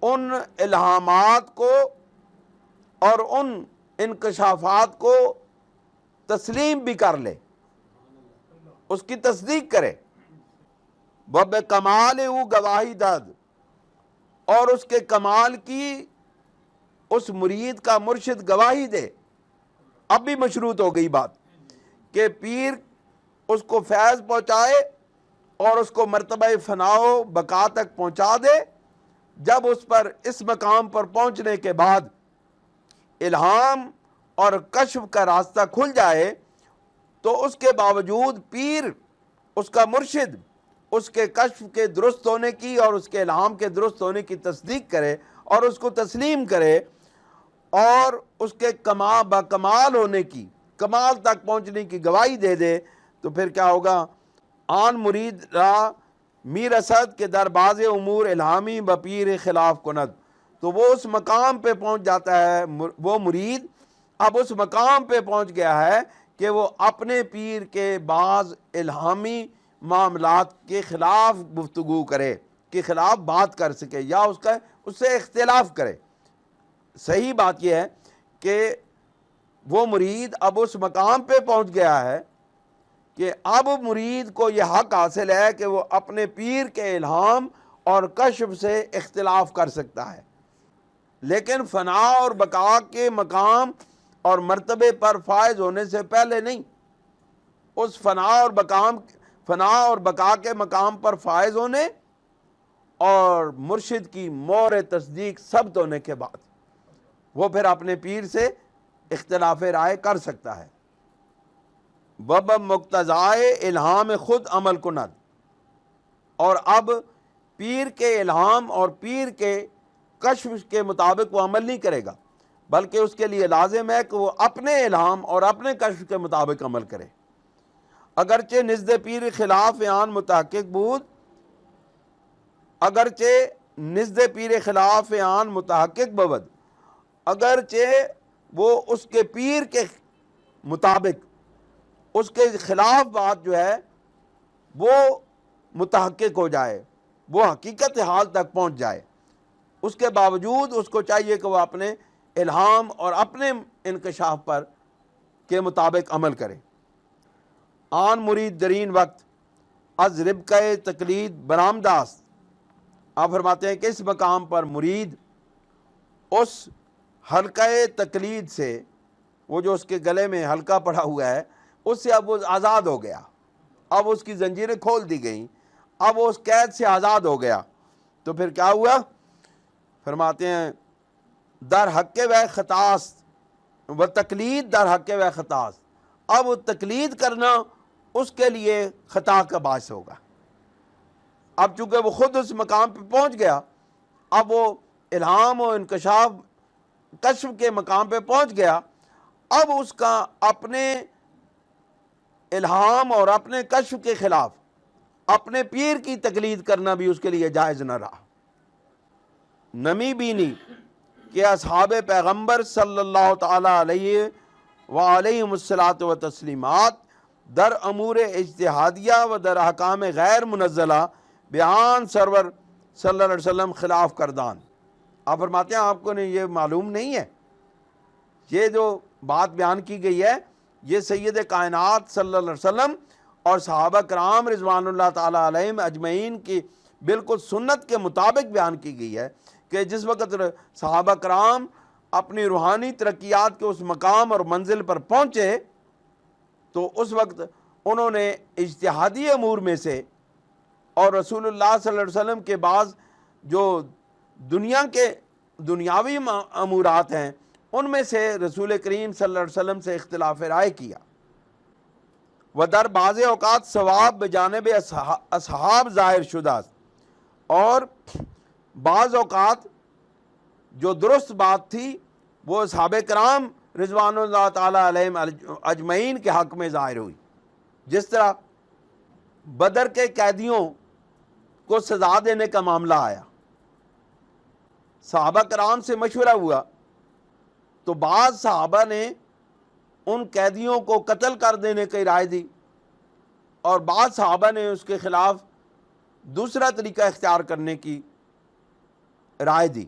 ان الہامات کو اور ان انکشافات کو تسلیم بھی کر لے، اس کی تصدیق کرے، وہ بے کمال او گواہی داد، اور اس کے کمال کی اس مرید کا مرشد گواہی دے۔ اب بھی مشروط ہو گئی بات کہ پیر اس کو فیض پہنچائے اور اس کو مرتبہ فناؤ بقا تک پہنچا دے۔ جب اس پر اس مقام پر پہنچنے کے بعد الہام اور کشف کا راستہ کھل جائے تو اس کے باوجود پیر، اس کا مرشد، اس کے کشف کے درست ہونے کی اور اس کے الہام کے درست ہونے کی تصدیق کرے اور اس کو تسلیم کرے اور اس کے کمال ہونے کی، کمال تک پہنچنے کی گواہی دے دے، تو پھر کیا ہوگا؟ آن مرید را میر اسد کے درباز امور الہامی بپیر خلاف کند، تو وہ اس مقام پہ پہنچ جاتا ہے، وہ مرید اب اس مقام پہ پہنچ گیا ہے کہ وہ اپنے پیر کے بعض الہامی معاملات کے خلاف گفتگو کرے، کے خلاف بات کر سکے یا اس سے اختلاف کرے۔ صحیح بات یہ ہے کہ وہ مرید اب اس مقام پہ پہنچ گیا ہے کہ اب مرید کو یہ حق حاصل ہے کہ وہ اپنے پیر کے الہام اور کشف سے اختلاف کر سکتا ہے، لیکن فنا اور بقا کے مقام اور مرتبے پر فائز ہونے سے پہلے نہیں۔ اس فنا اور بقا کے مقام پر فائز ہونے اور مرشد کی مور تصدیق ثبت ہونے کے بعد وہ پھر اپنے پیر سے اختلاف رائے کر سکتا ہے۔ وب مقتضائے الہام خود عمل کند، اور اب پیر کے الہام اور پیر کے کشف کے مطابق وہ عمل نہیں کرے گا، بلکہ اس کے لیے لازم ہے کہ وہ اپنے الہام اور اپنے کشف کے مطابق عمل کرے۔ اگرچہ نزد پیر خلاف آن متحقق بود، اگرچہ نزد پیر خلاف آن متحقق بود، اگرچہ وہ اس کے پیر کے مطابق اس کے خلاف بات جو ہے وہ متحقق ہو جائے، وہ حقیقت حال تک پہنچ جائے، اس کے باوجود اس کو چاہیے کہ وہ اپنے الہام اور اپنے انکشاف پر کے مطابق عمل کرے۔ آن مرید درین وقت از ربقہ تقلید برآمداست، آپ فرماتے ہیں کہ اس مقام پر مرید اس حلقہ تقلید سے، وہ جو اس کے گلے میں حلقہ پڑا ہوا ہے، اس سے اب وہ آزاد ہو گیا، اب اس کی زنجیریں کھول دی گئیں، اب وہ اس قید سے آزاد ہو گیا۔ تو پھر کیا ہوا؟ فرماتے ہیں در حق و خطاست و تقلید در حق و خطاست، اب وہ تقلید کرنا اس کے لیے خطا کا باعث ہوگا۔ اب چونکہ وہ خود اس مقام پہ پہنچ گیا، اب وہ الہام و انکشاف کشف کے مقام پہ پہنچ گیا، اب اس کا اپنے الہام اور اپنے کشف کے خلاف اپنے پیر کی تقلید کرنا بھی اس کے لیے جائز نہ رہا۔ نمی بینی کہ اصحاب پیغمبر صلی اللہ تعالی علیہ وعلیہم الصلاۃ و تسلیمات در امور اجتہادیہ و در احکام غیر منزلہ بیان سرور صلی اللہ علیہ وسلم خلاف کردان۔ آپ فرماتے ہیں آپ کو یہ معلوم نہیں ہے، یہ جو بات بیان کی گئی ہے یہ سید کائنات صلی اللہ علیہ وسلم اور صحابہ کرام رضوان اللہ تعالی علیہم اجمعین کی بالکل سنت کے مطابق بیان کی گئی ہے کہ جس وقت صحابہ کرام اپنی روحانی ترقیات کے اس مقام اور منزل پر پہنچے تو اس وقت انہوں نے اجتہادی امور میں سے اور رسول اللہ صلی اللہ علیہ وسلم کے بعض جو دنیاوی امورات ہیں ان میں سے رسول کریم صلی اللہ علیہ وسلم سے اختلاف رائے کیا۔ و در بعض اوقات ثواب بجانب اصحاب ظاہر شدہ، اور بعض اوقات جو درست بات تھی وہ صحابہ کرام رضوان اللہ تعالی علیہم اجمعین کے حق میں ظاہر ہوئی۔ جس طرح بدر کے قیدیوں کو سزا دینے کا معاملہ آیا، صحابہ کرام سے مشورہ ہوا تو بعض صحابہ نے ان قیدیوں کو قتل کر دینے کی رائے دی اور بعض صحابہ نے اس کے خلاف دوسرا طریقہ اختیار کرنے کی رائے دی۔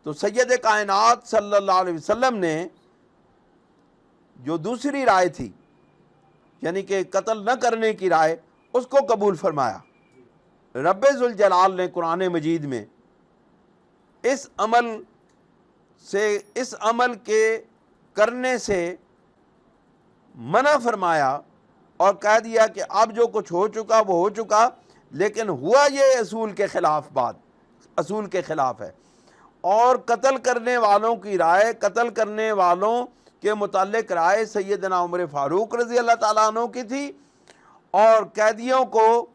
تو سید کائنات صلی اللہ علیہ وسلم نے جو دوسری رائے تھی یعنی کہ قتل نہ کرنے کی رائے، اس کو قبول فرمایا۔ رب ذوالجلال نے قرآن مجید میں اس عمل کے کرنے سے منع فرمایا اور کہہ دیا کہ اب جو کچھ ہو چکا وہ ہو چکا، لیکن ہوا یہ اصول کے خلاف ہے، اور قتل کرنے والوں کی رائے، قتل کرنے والوں کے متعلق رائے سیدنا عمر فاروق رضی اللہ تعالیٰ عنہ کی تھی، اور قیدیوں کو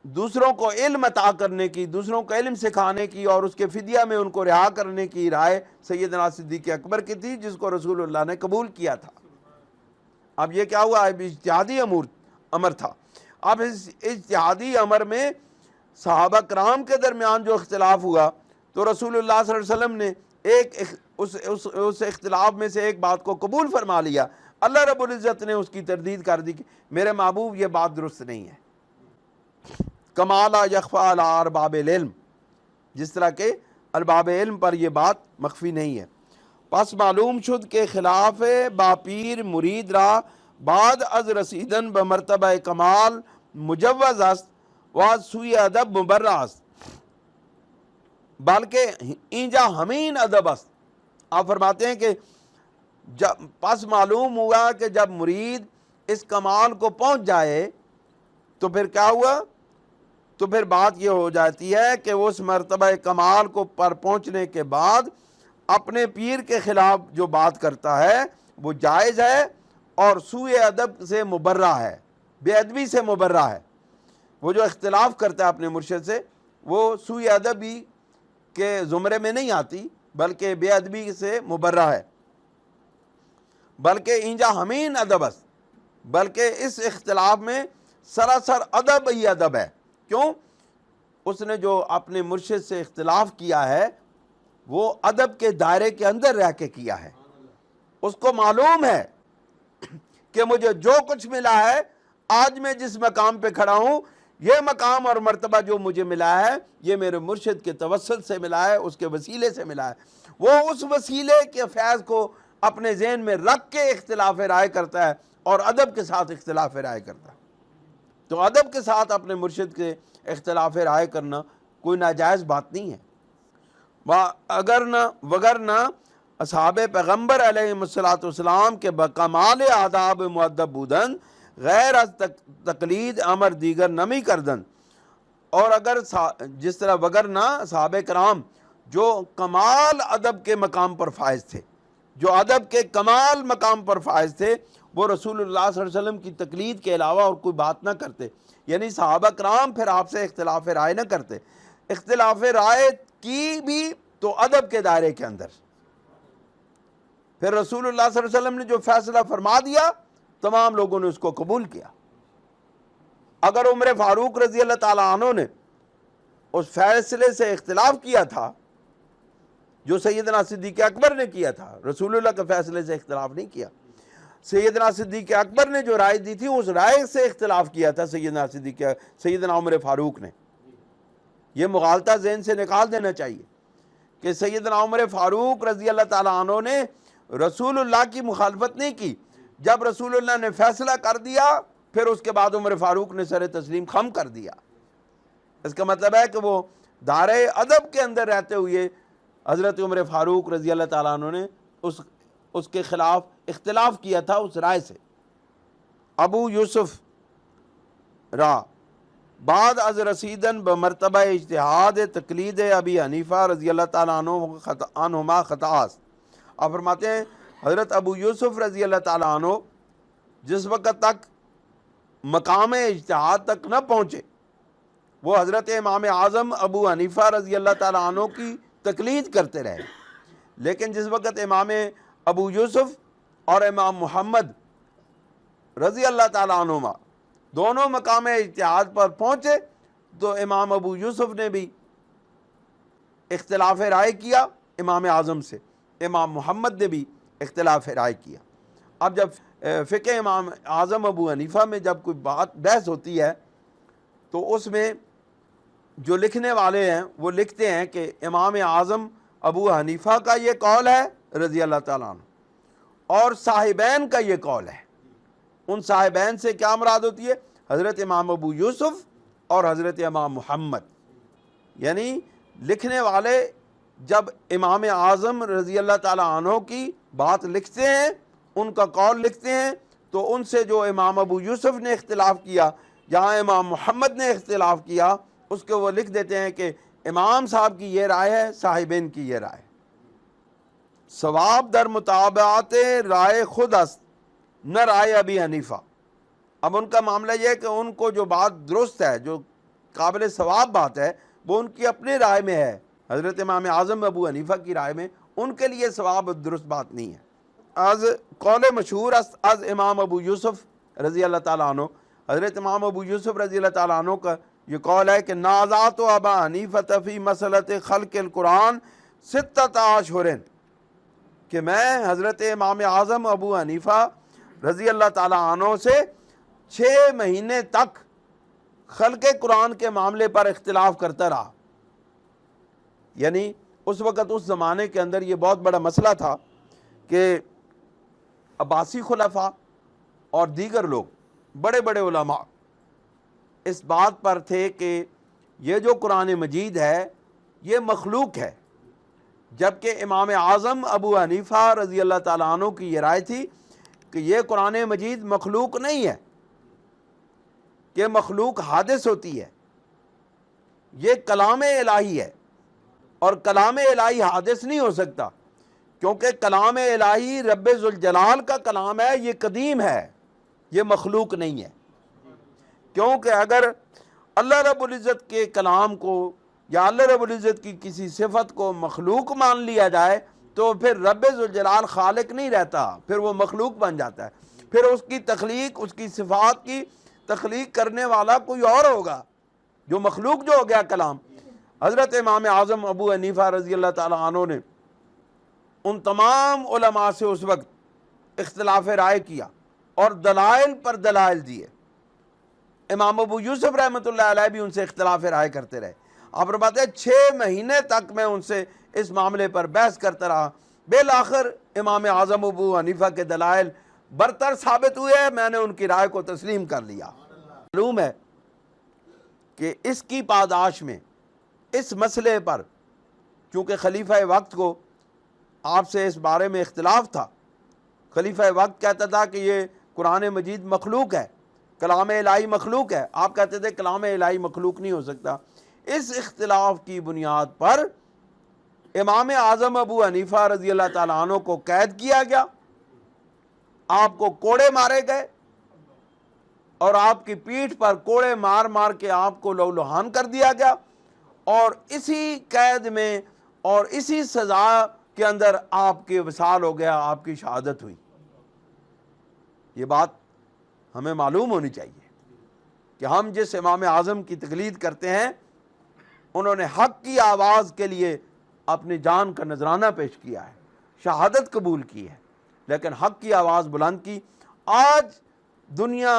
دوسروں کو علم عطا کرنے کی، دوسروں کو علم سکھانے کی اور اس کے فدیہ میں ان کو رہا کرنے کی رائے سیدنا صدیق اکبر کی تھی، جس کو رسول اللہ نے قبول کیا تھا۔ اب یہ کیا ہوا؟ اب اجتہادی امر تھا۔ اب اس اجتہادی امر میں صحابہ کرام کے درمیان جو اختلاف ہوا تو رسول اللہ صلی اللہ علیہ وسلم نے اس اختلاف میں سے ایک بات کو قبول فرما لیا۔ اللہ رب العزت نے اس کی تردید کر دی کہ میرے محبوب یہ بات درست نہیں ہے۔ کمالا یخفی علی ارباب العلم، جس طرح کہ ارباب علم پر یہ بات مخفی نہیں ہے۔ پس معلوم شد کے خلاف با پیر مرید را بعد از رسیدن به مرتبہ کمال مجوز است و از سوی ادب مبرع است، بلکہ اینجا ہمین ادب است۔ آپ فرماتے ہیں کہ پس معلوم ہوا کہ جب مرید اس کمال کو پہنچ جائے تو پھر کیا ہوا؟ تو پھر بات یہ ہو جاتی ہے کہ وہ اس مرتبہ کمال کو پر پہنچنے کے بعد اپنے پیر کے خلاف جو بات کرتا ہے وہ جائز ہے اور سوء ادب سے مبرہ ہے، بے ادبی سے مبرہ ہے۔ وہ جو اختلاف کرتا ہے اپنے مرشد سے وہ سوء ادبی کے زمرے میں نہیں آتی بلکہ بے ادبی سے مبرہ ہے۔ بلکہ اینجا ہمین ادب است، بلکہ اس اختلاف میں سراسر ادب ہی ادب ہے۔ کیوں؟ اس نے جو اپنے مرشد سے اختلاف کیا ہے وہ ادب کے دائرے کے اندر رہ کے کیا ہے۔ اس کو معلوم ہے کہ مجھے جو کچھ ملا ہے، آج میں جس مقام پہ کھڑا ہوں، یہ مقام اور مرتبہ جو مجھے ملا ہے یہ میرے مرشد کے توسل سے ملا ہے، اس کے وسیلے سے ملا ہے۔ وہ اس وسیلے کے فیض کو اپنے ذہن میں رکھ کے اختلاف رائے کرتا ہے اور ادب کے ساتھ اختلاف رائے کرتا ہے۔ تو ادب کے ساتھ اپنے مرشد کے اختلاف رائے کرنا کوئی ناجائز بات نہیں ہے۔ وگرنہ اصحاب پیغمبر علیہ السلام کے بکمال آداب مؤدب بودن غیر از تقلید امر دیگر نمی کردن، اور اگر جس طرح وگرنہ صحابہ کرام جو کمال ادب کے مقام پر فائز تھے، جو ادب کے کمال مقام پر فائز تھے، وہ رسول اللہ صلی اللہ علیہ وسلم کی تقلید کے علاوہ اور کوئی بات نہ کرتے۔ یعنی صحابہ کرام پھر آپ سے اختلاف رائے نہ کرتے، اختلاف رائے کی بھی تو ادب کے دائرے کے اندر۔ پھر رسول اللہ صلی اللہ علیہ وسلم نے جو فیصلہ فرما دیا تمام لوگوں نے اس کو قبول کیا۔ اگر عمر فاروق رضی اللہ تعالیٰ عنہ نے اس فیصلے سے اختلاف کیا تھا جو سیدنا صدیق اکبر نے کیا تھا، رسول اللہ کے فیصلے سے اختلاف نہیں کیا۔ سیدنا صدیق اکبر نے جو رائے دی تھی اس رائے سے اختلاف کیا تھا سیدنا عمر فاروق نے۔ یہ مغالطہ ذہن سے نکال دینا چاہیے کہ سیدنا عمر فاروق رضی اللہ تعالیٰ عنہ نے رسول اللہ کی مخالفت نہیں کی۔ جب رسول اللہ نے فیصلہ کر دیا پھر اس کے بعد عمر فاروق نے سر تسلیم خم کر دیا۔ اس کا مطلب ہے کہ وہ دائرۂ ادب کے اندر رہتے ہوئے حضرت عمر فاروق رضی اللہ تعالیٰ عنہ نے اس کے خلاف اختلاف کیا تھا اس رائے سے۔ ابو یوسف را بعد از رسیدن بمرتبہ اجتہاد تقلید ابی حنیفہ رضی اللہ تعالیٰ عنہما خطاست۔ آپ فرماتے ہیں حضرت ابو یوسف رضی اللہ تعالیٰ عنہ جس وقت تک مقام اجتہاد تک نہ پہنچے وہ حضرت امام اعظم ابو حنیفہ رضی اللہ تعالیٰ عنہ کی تقلید کرتے رہے، لیکن جس وقت امام ابو یوسف اور امام محمد رضی اللہ تعالیٰ عنہما دونوں مقام اجتہاد پر پہنچے تو امام ابو یوسف نے بھی اختلاف رائے کیا امام اعظم سے، امام محمد نے بھی اختلاف رائے کیا۔ اب جب فقہ امام اعظم ابو حنیفہ میں جب کوئی بحث ہوتی ہے تو اس میں جو لکھنے والے ہیں وہ لکھتے ہیں کہ امام اعظم ابو حنیفہ کا یہ قول ہے رضی اللہ تعالیٰ عنہ اور صاحبین کا یہ قول ہے۔ ان صاحبین سے کیا مراد ہوتی ہے؟ حضرت امام ابو یوسف اور حضرت امام محمد۔ یعنی لکھنے والے جب امام اعظم رضی اللہ تعالیٰ عنہ کی بات لکھتے ہیں، ان کا قول لکھتے ہیں، تو ان سے جو امام ابو یوسف نے اختلاف کیا، جہاں امام محمد نے اختلاف کیا، اس کو وہ لکھ دیتے ہیں کہ امام صاحب کی یہ رائے ہے، صاحبین کی یہ رائے۔ ثواب در مطابعات رائے خود است نہ رائے ابی حنیفہ۔ اب ان کا معاملہ یہ ہے کہ ان کو جو بات درست ہے، جو قابل ثواب بات ہے، وہ ان کی اپنی رائے میں ہے، حضرت امام اعظم ابو حنیفہ کی رائے میں ان کے لیے ثواب درست بات نہیں ہے۔ از قول مشہور است از امام ابو یوسف رضی اللہ تعالیٰ عنہ، حضرت امام ابو یوسف رضی اللہ تعالیٰ عنہ کا یہ قول ہے کہ نازعت ابا حنیفہ فی مسئلۃ خلق القرآن ستۃ اشہر، کہ میں حضرت امام اعظم ابو حنیفہ رضی اللہ تعالیٰ عنہ سے 6 مہینے تک خلق قرآن کے معاملے پر اختلاف کرتا رہا۔ یعنی اس وقت اس زمانے کے اندر یہ بہت بڑا مسئلہ تھا کہ عباسی خلفاء اور دیگر لوگ بڑے بڑے علماء اس بات پر تھے کہ یہ جو قرآن مجید ہے یہ مخلوق ہے، جبکہ امام اعظم ابو حنیفہ رضی اللہ تعالیٰ عنہ کی یہ رائے تھی کہ یہ قرآن مجید مخلوق نہیں ہے، کہ مخلوق حادث ہوتی ہے، یہ کلام الہی ہے، اور کلام الہی حادث نہیں ہو سکتا، کیونکہ کلام الہی رب ذوالجلال کا کلام ہے، یہ قدیم ہے، یہ مخلوق نہیں ہے۔ کیونکہ اگر اللہ رب العزت کے کلام کو یا اللہ رب العزت کی کسی صفت کو مخلوق مان لیا جائے تو پھر رب ذوالجلال خالق نہیں رہتا، پھر وہ مخلوق بن جاتا ہے، پھر اس کی تخلیق، اس کی صفات کی تخلیق کرنے والا کوئی اور ہوگا، جو مخلوق جو ہو گیا کلام۔ حضرت امام اعظم ابو حنیفہ رضی اللہ تعالیٰ عنہ نے ان تمام علماء سے اس وقت اختلاف رائے کیا اور دلائل پر دلائل دیے۔ امام ابو یوسف رحمۃ اللہ علیہ بھی ان سے اختلاف رائے کرتے رہے۔ آپ فرماتے ہیں 6 مہینے تک میں ان سے اس معاملے پر بحث کرتا رہا، بالآخر امام اعظم ابو حنیفہ کے دلائل برتر ثابت ہوئے، میں نے ان کی رائے کو تسلیم کر لیا۔ معلوم ہے کہ اس کی پاداش میں اس مسئلے پر، چونکہ خلیفہ وقت کو آپ سے اس بارے میں اختلاف تھا، خلیفہ وقت کہتا تھا کہ یہ قرآن مجید مخلوق ہے، کلام الہی مخلوق ہے، آپ کہتے تھے کلام الہی مخلوق نہیں ہو سکتا۔ اس اختلاف کی بنیاد پر امام اعظم ابو حنیفہ رضی اللہ تعالیٰ عنہ کو قید کیا گیا، آپ کو کوڑے مارے گئے، اور آپ کی پیٹھ پر کوڑے مار مار کے آپ کو لہولہان کر دیا گیا، اور اسی قید میں اور اسی سزا کے اندر آپ کے وصال ہو گیا، آپ کی شہادت ہوئی۔ یہ بات ہمیں معلوم ہونی چاہیے کہ ہم جس امام اعظم کی تقلید کرتے ہیں انہوں نے حق کی آواز کے لیے اپنی جان کا نذرانہ پیش کیا ہے، شہادت قبول کی ہے، لیکن حق کی آواز بلند کی۔ آج دنیا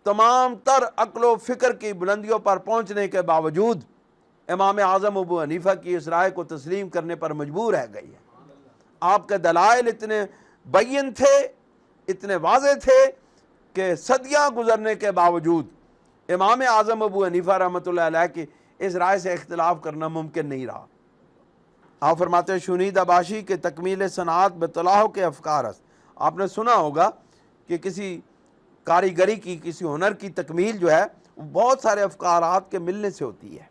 تمام تر عقل و فکر کی بلندیوں پر پہنچنے کے باوجود امام اعظم ابو حنیفہ کی اس رائے کو تسلیم کرنے پر مجبور رہ گئی ہے۔ آپ کے دلائل اتنے بین تھے، اتنے واضح تھے کہ صدیاں گزرنے کے باوجود امام اعظم ابو حنیفہ رحمۃ اللہ علیہ کی اس رائے سے اختلاف کرنا ممکن نہیں رہا۔ آپ فرماتے ہیں شنید اباشی کے تکمیل صنعت بطلاح کے افکار است۔ آپ نے سنا ہوگا کہ کسی کاریگری کی، کسی ہنر کی تکمیل جو ہے بہت سارے افکارات کے ملنے سے ہوتی ہے،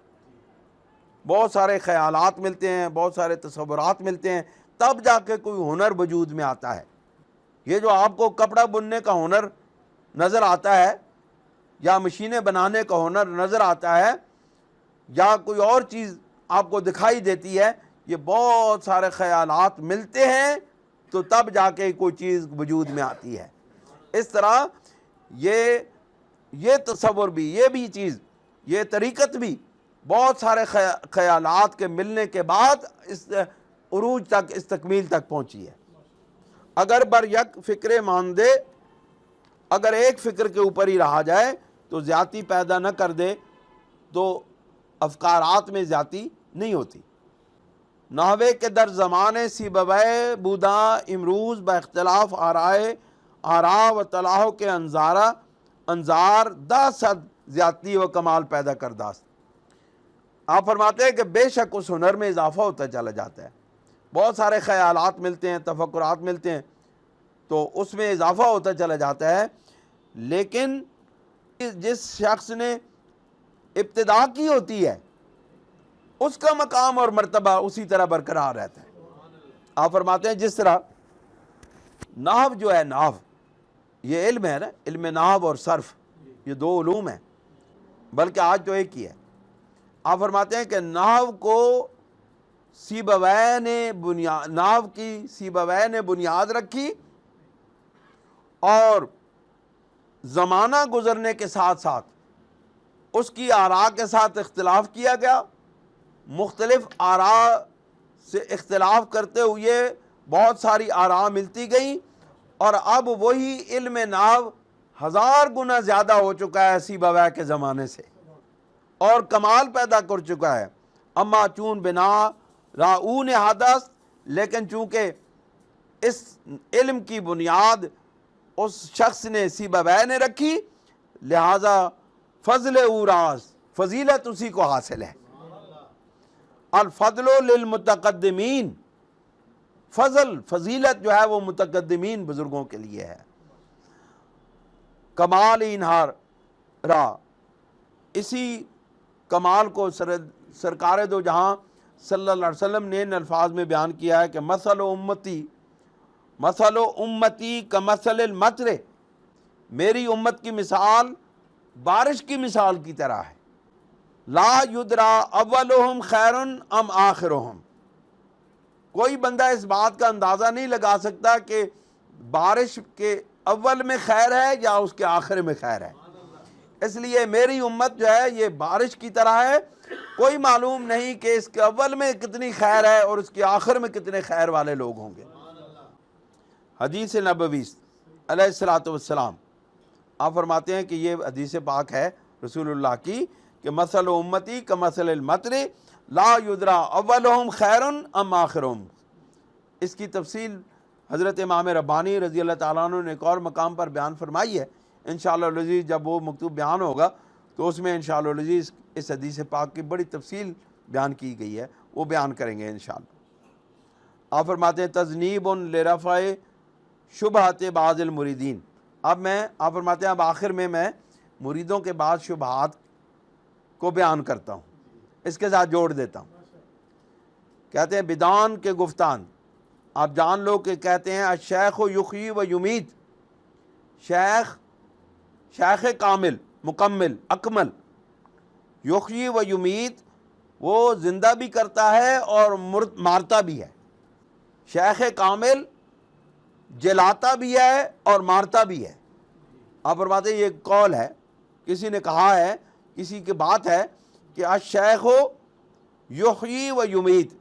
بہت سارے خیالات ملتے ہیں، بہت سارے تصورات ملتے ہیں، تب جا کے کوئی ہنر وجود میں آتا ہے۔ یہ جو آپ کو کپڑا بننے کا ہنر نظر آتا ہے، یا مشینیں بنانے کا ہنر نظر آتا ہے، یا کوئی اور چیز آپ کو دکھائی دیتی ہے، یہ بہت سارے خیالات ملتے ہیں تو تب جا کے کوئی چیز وجود میں آتی ہے۔ اس طرح یہ تصور بھی، یہ بھی چیز، یہ طریقت بھی بہت سارے خیالات کے ملنے کے بعد اس عروج تک، اس تکمیل تک پہنچی ہے۔ اگر بر یک فکر ماندے، اگر ایک فکر کے اوپر ہی رہا جائے تو زیادتی پیدا نہ کر دے تو افکارات میں زیادتی نہیں ہوتی۔ نحوے کے در زمانے سی بوے بودا امروز با اختلاف آراء و طلاح کے انظار دا صد زیادتی و کمال پیدا کرداست۔ آپ فرماتے ہیں کہ بے شک اس ہنر میں اضافہ ہوتا چلا جاتا ہے، بہت سارے خیالات ملتے ہیں، تفکرات ملتے ہیں، تو اس میں اضافہ ہوتا چلا جاتا ہے، لیکن جس شخص نے ابتدا کی ہوتی ہے اس کا مقام اور مرتبہ اسی طرح برقرار رہتا ہے۔ آپ فرماتے ہیں جس طرح نحو جو ہے، نحو یہ علم ہے نا، علم نحو اور صرف، یہ 2 علوم ہیں، بلکہ آج تو ایک ہی ہے۔ آپ فرماتے ہیں کہ نحو کو نحو کی سیبویہ نے بنیاد رکھی، اور زمانہ گزرنے کے ساتھ ساتھ اس کی آراء کے ساتھ اختلاف کیا گیا، مختلف آراء سے اختلاف کرتے ہوئے بہت ساری آراء ملتی گئیں، اور اب وہی علم نحو 1000 گنا زیادہ ہو چکا ہے سیبویہ کے زمانے سے، اور کمال پیدا کر چکا ہے۔ اما چون بنا راؤن حدث، لیکن چونکہ اس علم کی بنیاد اس شخص نے سیبویہ نے رکھی، لہذا فضل اوراس، فضیلت اسی کو حاصل ہے۔ الفضل للمتقدمین، فضیلت جو ہے وہ متقدمین بزرگوں کے لیے ہے۔ کمال انہار را، اسی کمال کو سرکار دو جہاں صلی اللہ علیہ وسلم نے ان الفاظ میں بیان کیا ہے کہ مثل امتی کمثل المطر، میری امت کی مثال بارش کی مثال کی طرح ہے۔ لا یدرا اولہم خیر ام آخرہم، کوئی بندہ اس بات کا اندازہ نہیں لگا سکتا کہ بارش کے اول میں خیر ہے یا اس کے آخر میں خیر ہے۔ اس لیے میری امت جو ہے یہ بارش کی طرح ہے، کوئی معلوم نہیں کہ اس کے اول میں کتنی خیر ہے اور اس کے آخر میں کتنے خیر والے لوگ ہوں گے۔ حدیث نبوی علیہ الصلوۃ والسلام، آپ فرماتے ہیں کہ یہ حدیث پاک ہے رسول اللہ کی کہ مثل امتی کمثل المطر لا یدرا اولہم خیر ام آخرہم۔ اس کی تفصیل حضرت امام ربانی رضی اللہ تعالیٰ عنہ نے ایک اور مقام پر بیان فرمائی ہے۔ انشاءاللہ العزیز جب وہ مکتوب بیان ہوگا تو اس میں انشاءاللہ العزیز اس حدیث پاک کی بڑی تفصیل بیان کی گئی ہے، وہ بیان کریں گے انشاءاللہ۔ آپ فرماتے ہیں تذنیب لرفع شبہات بعض المریدین، آپ فرماتے ہیں اب آخر میں مریدوں کے بعض شبہات کو بیان کرتا ہوں، اس کے ساتھ جوڑ دیتا ہوں۔ کہتے ہیں بدان کے گفتان، آپ جان لو کہ کہتے ہیں الشیخ یحیی و یمیت، شیخ کامل، مکمل، اکمل، یحیی و یمیت، وہ زندہ بھی کرتا ہے اور مارتا بھی ہے۔ شیخ کامل جلاتا بھی ہے اور مارتا بھی ہے۔ آپ فرماتے ہیں یہ ایک قول ہے، کسی نے کہا ہے، کسی کی بات ہے کہ الشیخ یحیی و یمیت،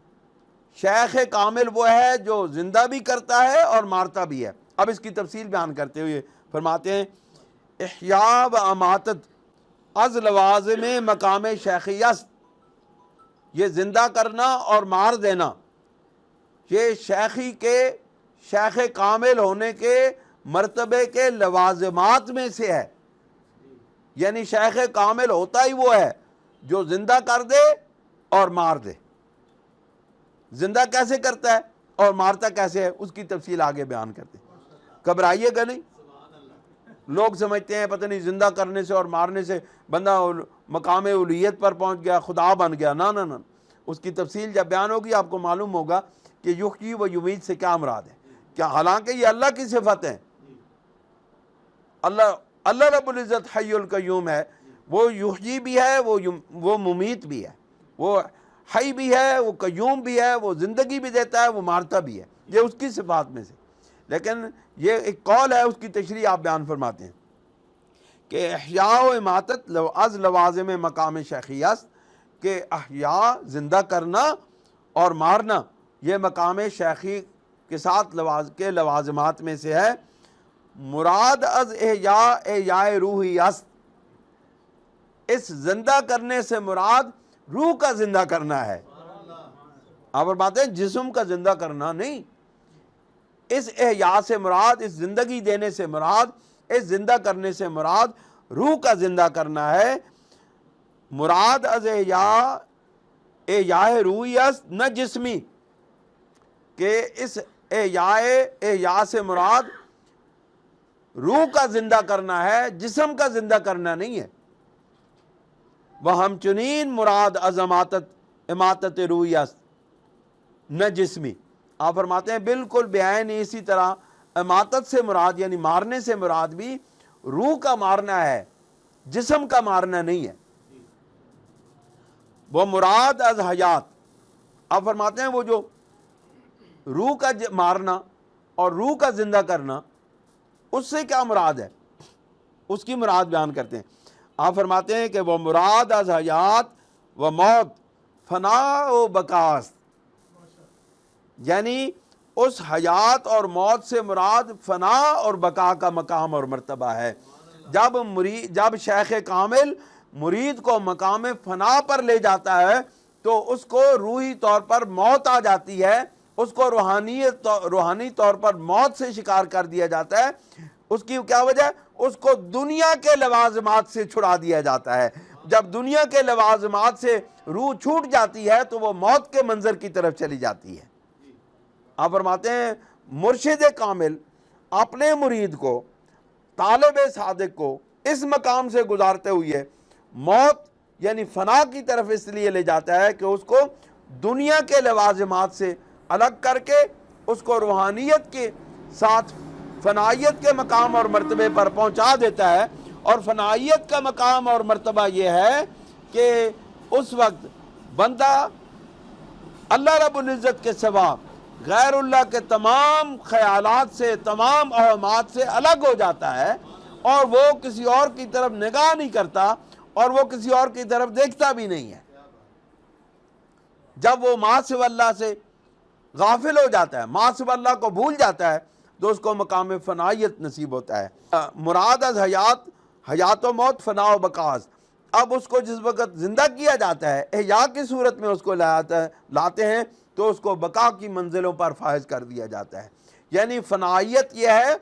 شیخ کامل وہ ہے جو زندہ بھی کرتا ہے اور مارتا بھی ہے۔ اب اس کی تفصیل بیان کرتے ہوئے فرماتے ہیں احیاء و اماتت از لوازم مقام شیخیت، یہ زندہ کرنا اور مار دینا یہ شیخ کامل ہونے کے مرتبے کے لوازمات میں سے ہے۔ یعنی شیخ کامل ہوتا ہی وہ ہے جو زندہ کر دے اور مار دے۔ زندہ کیسے کرتا ہے اور مارتا کیسے ہے اس کی تفصیل آگے بیان کرتے ہیں۔ گھبرائیے گا نہیں، لوگ سمجھتے ہیں پتہ نہیں زندہ کرنے سے اور مارنے سے بندہ مقام الوہیت پر پہنچ گیا، خدا بن گیا۔ نہ، اس کی تفصیل جب بیان ہوگی آپ کو معلوم ہوگا کہ یحیی و یمیت سے کیا مراد ہے۔ کیا حالانکہ یہ اللہ کی صفت ہے، اللہ رب العزت حی القیوم ہے، وہ یحیی بھی ہے، وہ ممیت بھی ہے، وہ حی بھی ہے، وہ قیوم بھی ہے، وہ زندگی بھی دیتا ہے، وہ مارتا بھی ہے، یہ اس کی صفات میں سے۔ لیکن یہ ایک قول ہے، اس کی تشریح آپ بیان فرماتے ہیں کہ احیاء و اماتت از لوازم مقام شیخیت، کہ احیاء زندہ کرنا اور مارنا یہ مقام شیخی کے ساتھ کے لوازمات میں سے ہے۔ مراد از احیاء روحی است، اس زندہ کرنے سے مراد روح کا زندہ کرنا ہے۔ آپ اور بات ہے جسم کا زندہ کرنا نہیں، اس احیاء سے مراد، اس زندگی دینے سے مراد، اس زندہ کرنے سے مراد روح کا زندہ کرنا ہے۔ مراد از احیاء روحی است نہ جسمی، کہ اس احیاء سے مراد روح کا زندہ کرنا ہے، جسم کا زندہ کرنا نہیں ہے۔ وہ ہم چنین مراد از اماتت روحی است نہ جسمی، آپ فرماتے ہیں بالکل بعین اسی طرح اماتت سے مراد یعنی مارنے سے مراد بھی روح کا مارنا ہے، جسم کا مارنا نہیں ہے۔ وہ مراد از حیات، آپ فرماتے ہیں وہ جو روح کا مارنا اور روح کا زندہ کرنا، اس سے کیا مراد ہے، اس کی مراد بیان کرتے ہیں۔ آپ فرماتے ہیں کہ وہ مراد از حیات و موت فنا و بقاست، یعنی اس حیات اور موت سے مراد فنا اور بقا کا مقام اور مرتبہ ہے۔ جب شیخ کامل مرید کو مقام فنا پر لے جاتا ہے تو اس کو روحی طور پر موت آ جاتی ہے، اس کو روحانی طور پر موت سے شکار کر دیا جاتا ہے۔ اس کی کیا وجہ ہے؟ اس کو دنیا کے لوازمات سے چھڑا دیا جاتا ہے۔ جب دنیا کے لوازمات سے روح چھوٹ جاتی ہے تو وہ موت کے منظر کی طرف چلی جاتی ہے۔ آپ فرماتے ہیں مرشد کامل اپنے مرید کو، طالب صادق کو اس مقام سے گزارتے ہوئے موت یعنی فنا کی طرف اس لیے لے جاتا ہے کہ اس کو دنیا کے لوازمات سے الگ کر کے اس کو روحانیت کے ساتھ فنائیت کے مقام اور مرتبے پر پہنچا دیتا ہے۔ اور فنائیت کا مقام اور مرتبہ یہ ہے کہ اس وقت بندہ اللہ رب العزت کے سوا غیر اللہ کے تمام خیالات سے، تمام اوہامات سے الگ ہو جاتا ہے، اور وہ کسی اور کی طرف نگاہ نہیں کرتا اور وہ کسی اور کی طرف دیکھتا بھی نہیں ہے۔ جب وہ ما سوی اللہ سے غافل ہو جاتا ہے، ما سوی اللہ کو بھول جاتا ہے، تو اس کو مقام فنائیت نصیب ہوتا ہے۔ مراد از حیات و موت، فنا و بقاء۔ اب اس کو جس وقت زندہ کیا جاتا ہے، احیاء کی صورت میں اس کو لاتے ہیں تو اس کو بقا کی منزلوں پر فائز کر دیا جاتا ہے۔ یعنی فنائیت یہ ہے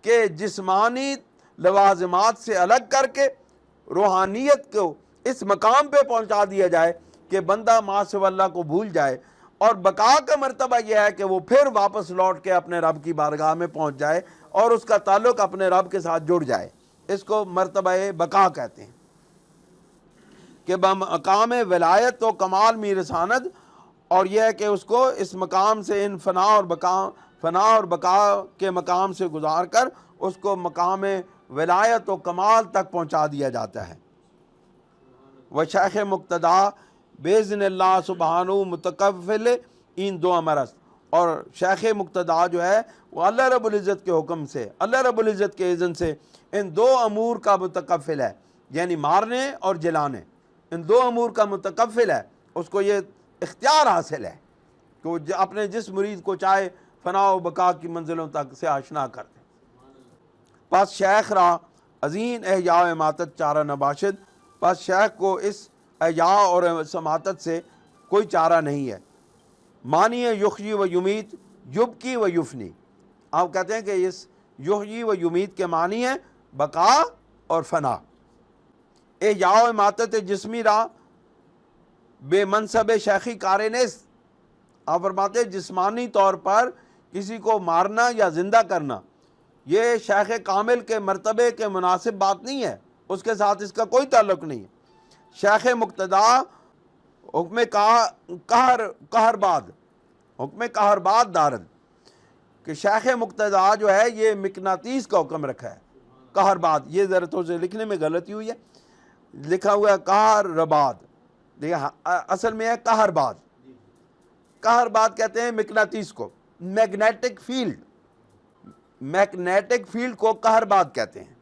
کہ جسمانی لوازمات سے الگ کر کے روحانیت کو اس مقام پہ پہنچا دیا جائے کہ بندہ ما سوی اللہ کو بھول جائے، اور بقا کا مرتبہ یہ ہے کہ وہ پھر واپس لوٹ کے اپنے رب کی بارگاہ میں پہنچ جائے اور اس کا تعلق اپنے رب کے ساتھ جڑ جائے۔ اس کو مرتبہ بقا کہتے ہیں کہ مقام ولایت و کمال می رساند، اور یہ ہے کہ اس کو اس مقام سے ان فنا اور بقا کے مقام سے گزار کر اس کو مقام ولایت و کمال تک پہنچا دیا جاتا ہے۔ وہ شیخ مقتدا بیزن اللہ سبحانہ متکفل ان دو امرس، اور شیخ مقتدا جو ہے وہ اللہ رب العزت کے حکم سے، اللہ رب العزت کے اذن سے ان دو امور کا متکفل ہے، یعنی مارنے اور جلانے، ان دو امور کا متکفل ہے۔ اس کو یہ اختیار حاصل ہے کہ وہ اپنے جس مرید کو چاہے فنا و بقا کی منزلوں تک سے آشنا کر دے۔ پس شیخ را عظیم احیاء و اماتت چارہ نباشد، پس شیخ کو اس احیاء اور اماتت سے کوئی چارہ نہیں ہے۔ معنی ہے یحیی و یمیت، یبکی و یفنی۔ آپ کہتے ہیں کہ اس یحیی و یمیت کے معنی ہے بقا اور فنا۔ احیاء و اماتت جسمی را بے منصب شیخی کارنس، آپ فرماتے ہیں جسمانی طور پر کسی کو مارنا یا زندہ کرنا یہ شیخ کامل کے مرتبے کے مناسب بات نہیں ہے، اس کے ساتھ اس کا کوئی تعلق نہیں ہے۔ شیخ مقتدا حکم قہر بعد دارد، کہ شیخ مقتدا جو ہے یہ مقناطیس کا حکم رکھا ہے۔ قہر بعد، یہ ذرا تو سے لکھنے میں غلطی ہوئی ہے، لکھا ہوا ہے قہر رباد، اصل میں ہے قہر بعد۔ قہر بعد کہتے ہیں مقناطیس کو، میگنیٹک فیلڈ کو قہر بعد کہتے ہیں۔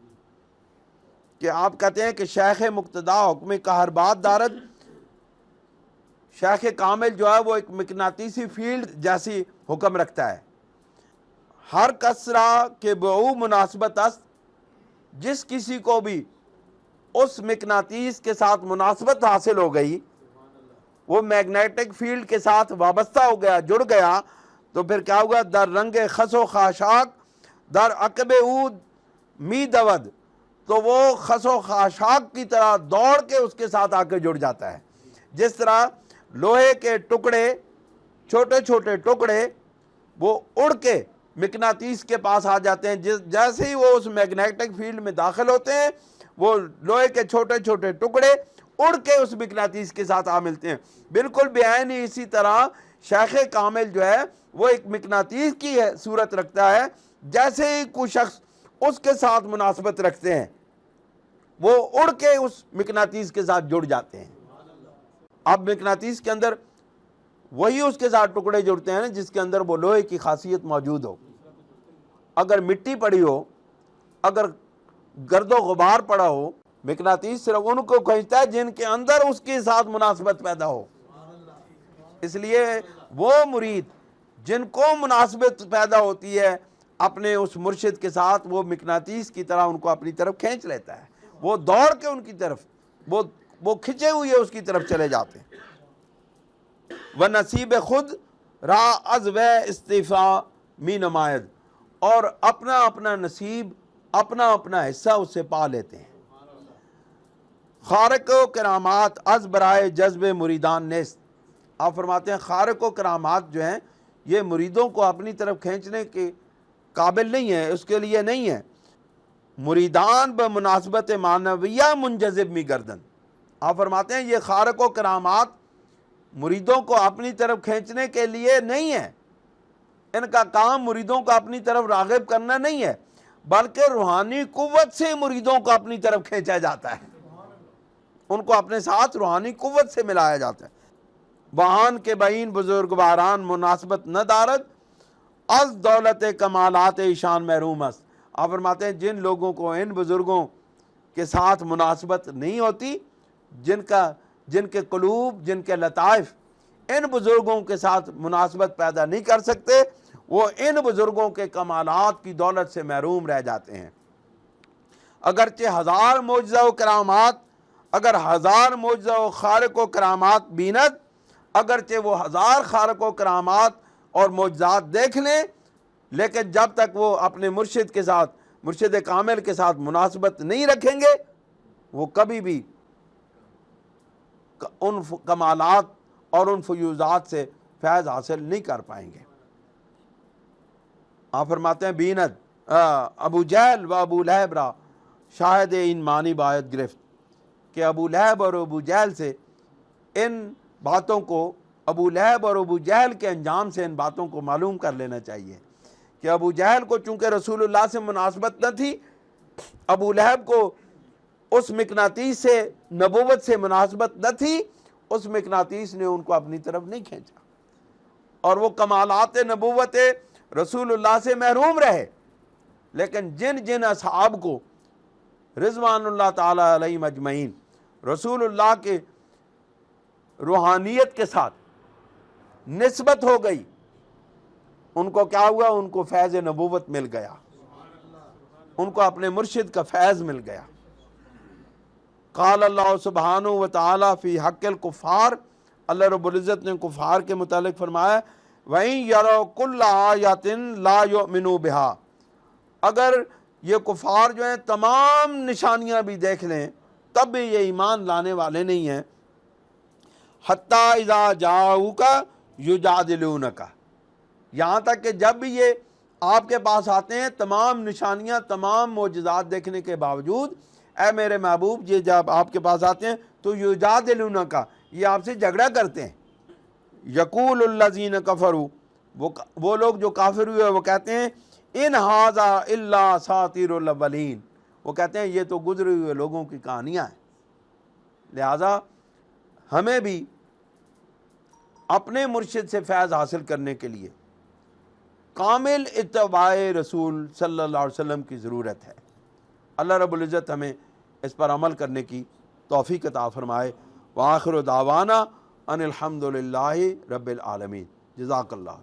کہ آپ کہتے ہیں کہ شیخ مقتدا حکم قہر بعد دارد، شیخ کامل جو ہے وہ ایک مقناطیسی فیلڈ جیسی حکم رکھتا ہے۔ ہر کسرا کے بعو مناسبت است، جس کسی کو بھی اس مقناطیس کے ساتھ مناسبت حاصل ہو گئی، وہ میگنیٹک فیلڈ کے ساتھ وابستہ ہو گیا، جڑ گیا، تو پھر کیا ہوگا؟ در رنگ خس و خاشاک در عقب اود می دود، تو وہ خس و خاشاک کی طرح دوڑ کے اس کے ساتھ آ کے جڑ جاتا ہے۔ جس طرح لوہے کے ٹکڑے، چھوٹے چھوٹے ٹکڑے، وہ اڑ کے مقناطیس کے پاس آ جاتے ہیں، جیسے ہی وہ اس میگنیٹک فیلڈ میں داخل ہوتے ہیں وہ لوہے کے چھوٹے چھوٹے ٹکڑے اڑ کے اس مقناطیس کے ساتھ آ ملتے ہیں۔ بالکل بعین ہی اسی طرح شیخ کامل جو ہے وہ ایک مقناطیس کی صورت رکھتا ہے، جیسے ہی کوئی شخص اس کے ساتھ مناسبت رکھتے ہیں وہ اڑ کے اس مقناطیس کے ساتھ جڑ جاتے ہیں۔ اب مقناطیس کے اندر وہی اس کے ساتھ ٹکڑے جڑتے ہیں جس کے اندر وہ لوہے کی خاصیت موجود ہو۔ اگر مٹی پڑی ہو، اگر گرد و غبار پڑا ہو، مقناطیس صرف ان کو کھینچتا ہے جن کے اندر اس کے ساتھ مناسبت پیدا ہو۔ اس لیے وہ مرید جن کو مناسبت پیدا ہوتی ہے اپنے اس مرشد کے ساتھ، وہ مقناطیس کی طرح ان کو اپنی طرف کھینچ لیتا ہے، وہ دوڑ کے ان کی طرف، وہ کھنچے ہوئے اس کی طرف چلے جاتے ہیں۔ و نصیب خود را از و استفا می نماید، اور اپنا اپنا نصیب، اپنا اپنا حصہ اس سے پا لیتے ہیں۔ خارق و کرامات از برائے جذب مریدان نیست، آپ فرماتے ہیں خارق و کرامات جو ہیں یہ مریدوں کو اپنی طرف کھینچنے کے قابل نہیں ہے، اس کے لیے نہیں ہے۔ مریدان بمناسبت معنویہ منجذب می گردن، آپ فرماتے ہیں یہ خارق و کرامات مریدوں کو اپنی طرف کھینچنے کے لیے نہیں ہے، ان کا کام مریدوں کو اپنی طرف راغب کرنا نہیں ہے، بلکہ روحانی قوت سے مریدوں کو اپنی طرف کھینچا جاتا ہے، ان کو اپنے ساتھ روحانی قوت سے ملایا جاتا ہے۔ وہان کے بین بزرگواران مناسبت نہ دارد از دولت کمالات ایشان محروم است، آپ فرماتے ہیں جن لوگوں کو ان بزرگوں کے ساتھ مناسبت نہیں ہوتی، جن کے قلوب، جن کے لطائف ان بزرگوں کے ساتھ مناسبت پیدا نہیں کر سکتے، وہ ان بزرگوں کے کمالات کی دولت سے محروم رہ جاتے ہیں۔ اگرچہ ہزار معجزہ و کرامات، اگر ہزار معجزہ و خارق و کرامات بیند، اگرچہ وہ ہزار خارق و کرامات اور معجزات دیکھ لیں، لیکن جب تک وہ اپنے مرشد کے ساتھ، مرشد کامل کے ساتھ مناسبت نہیں رکھیں گے، وہ کبھی بھی ان کمالات اور ان فیوزات سے فیض حاصل نہیں کر پائیں گے۔ آپ فرماتے ہیں بیند ابو جہل و ابو لہب را شاہد ان معنی باید گرفت، کہ ابو لہب اور ابو جہل سے ان باتوں کو، ابو لہب اور ابو جہل کے انجام سے ان باتوں کو معلوم کر لینا چاہیے کہ ابو جہل کو چونکہ رسول اللہ سے مناسبت نہ تھی، ابو لہب کو اس مقناطیس سے، نبوت سے مناسبت نہ تھی، اس مقناطیس نے ان کو اپنی طرف نہیں کھینچا، اور وہ کمالات نبوت رسول اللہ سے محروم رہے۔ لیکن جن جن اصحاب کو رضوان اللہ تعالی علیہم اجمعین رسول اللہ کے روحانیت کے ساتھ نسبت ہو گئی، ان کو کیا ہوا؟ ان کو فیض نبوت مل گیا، ان کو اپنے مرشد کا فیض مل گیا۔ قال اللہ سبحانہ و تعالی فی حق الکفار، اللہ رب العزت نے کفار کے متعلق فرمایا وَإِن يَرَوْا كُلَّ آیَةٍ لَا يُؤْمِنُوا بِهَا، اگر یہ کفار جو ہیں تمام نشانیاں بھی دیکھ لیں تب بھی یہ ایمان لانے والے نہیں ہیں۔ حَتَّى إِذَا جَاءُوكَ يُجَادِلُونَكَ، یہاں تک کہ جب بھی یہ آپ کے پاس آتے ہیں تمام نشانیاں، تمام معجزات دیکھنے کے باوجود، اے میرے محبوب یہ جب آپ کے پاس آتے ہیں تو یجادلونک، یہ آپ سے جھگڑا کرتے ہیں۔ یقول الذین کفروا، وہ لوگ جو کافر ہوئے وہ کہتے ہیں ان ھذا الا اساطیر الاولین، وہ کہتے ہیں یہ تو گزرے ہوئے لوگوں کی کہانیاں ہیں۔ لہذا ہمیں بھی اپنے مرشد سے فیض حاصل کرنے کے لیے کامل اتباع رسول صلی اللہ علیہ وسلم کی ضرورت ہے۔ اللہ رب العزت ہمیں اس پر عمل کرنے کی توفیق عطا فرمائے۔ وآخر دعوانا ان الحمد للہ رب العالمین۔ جزاک اللہ۔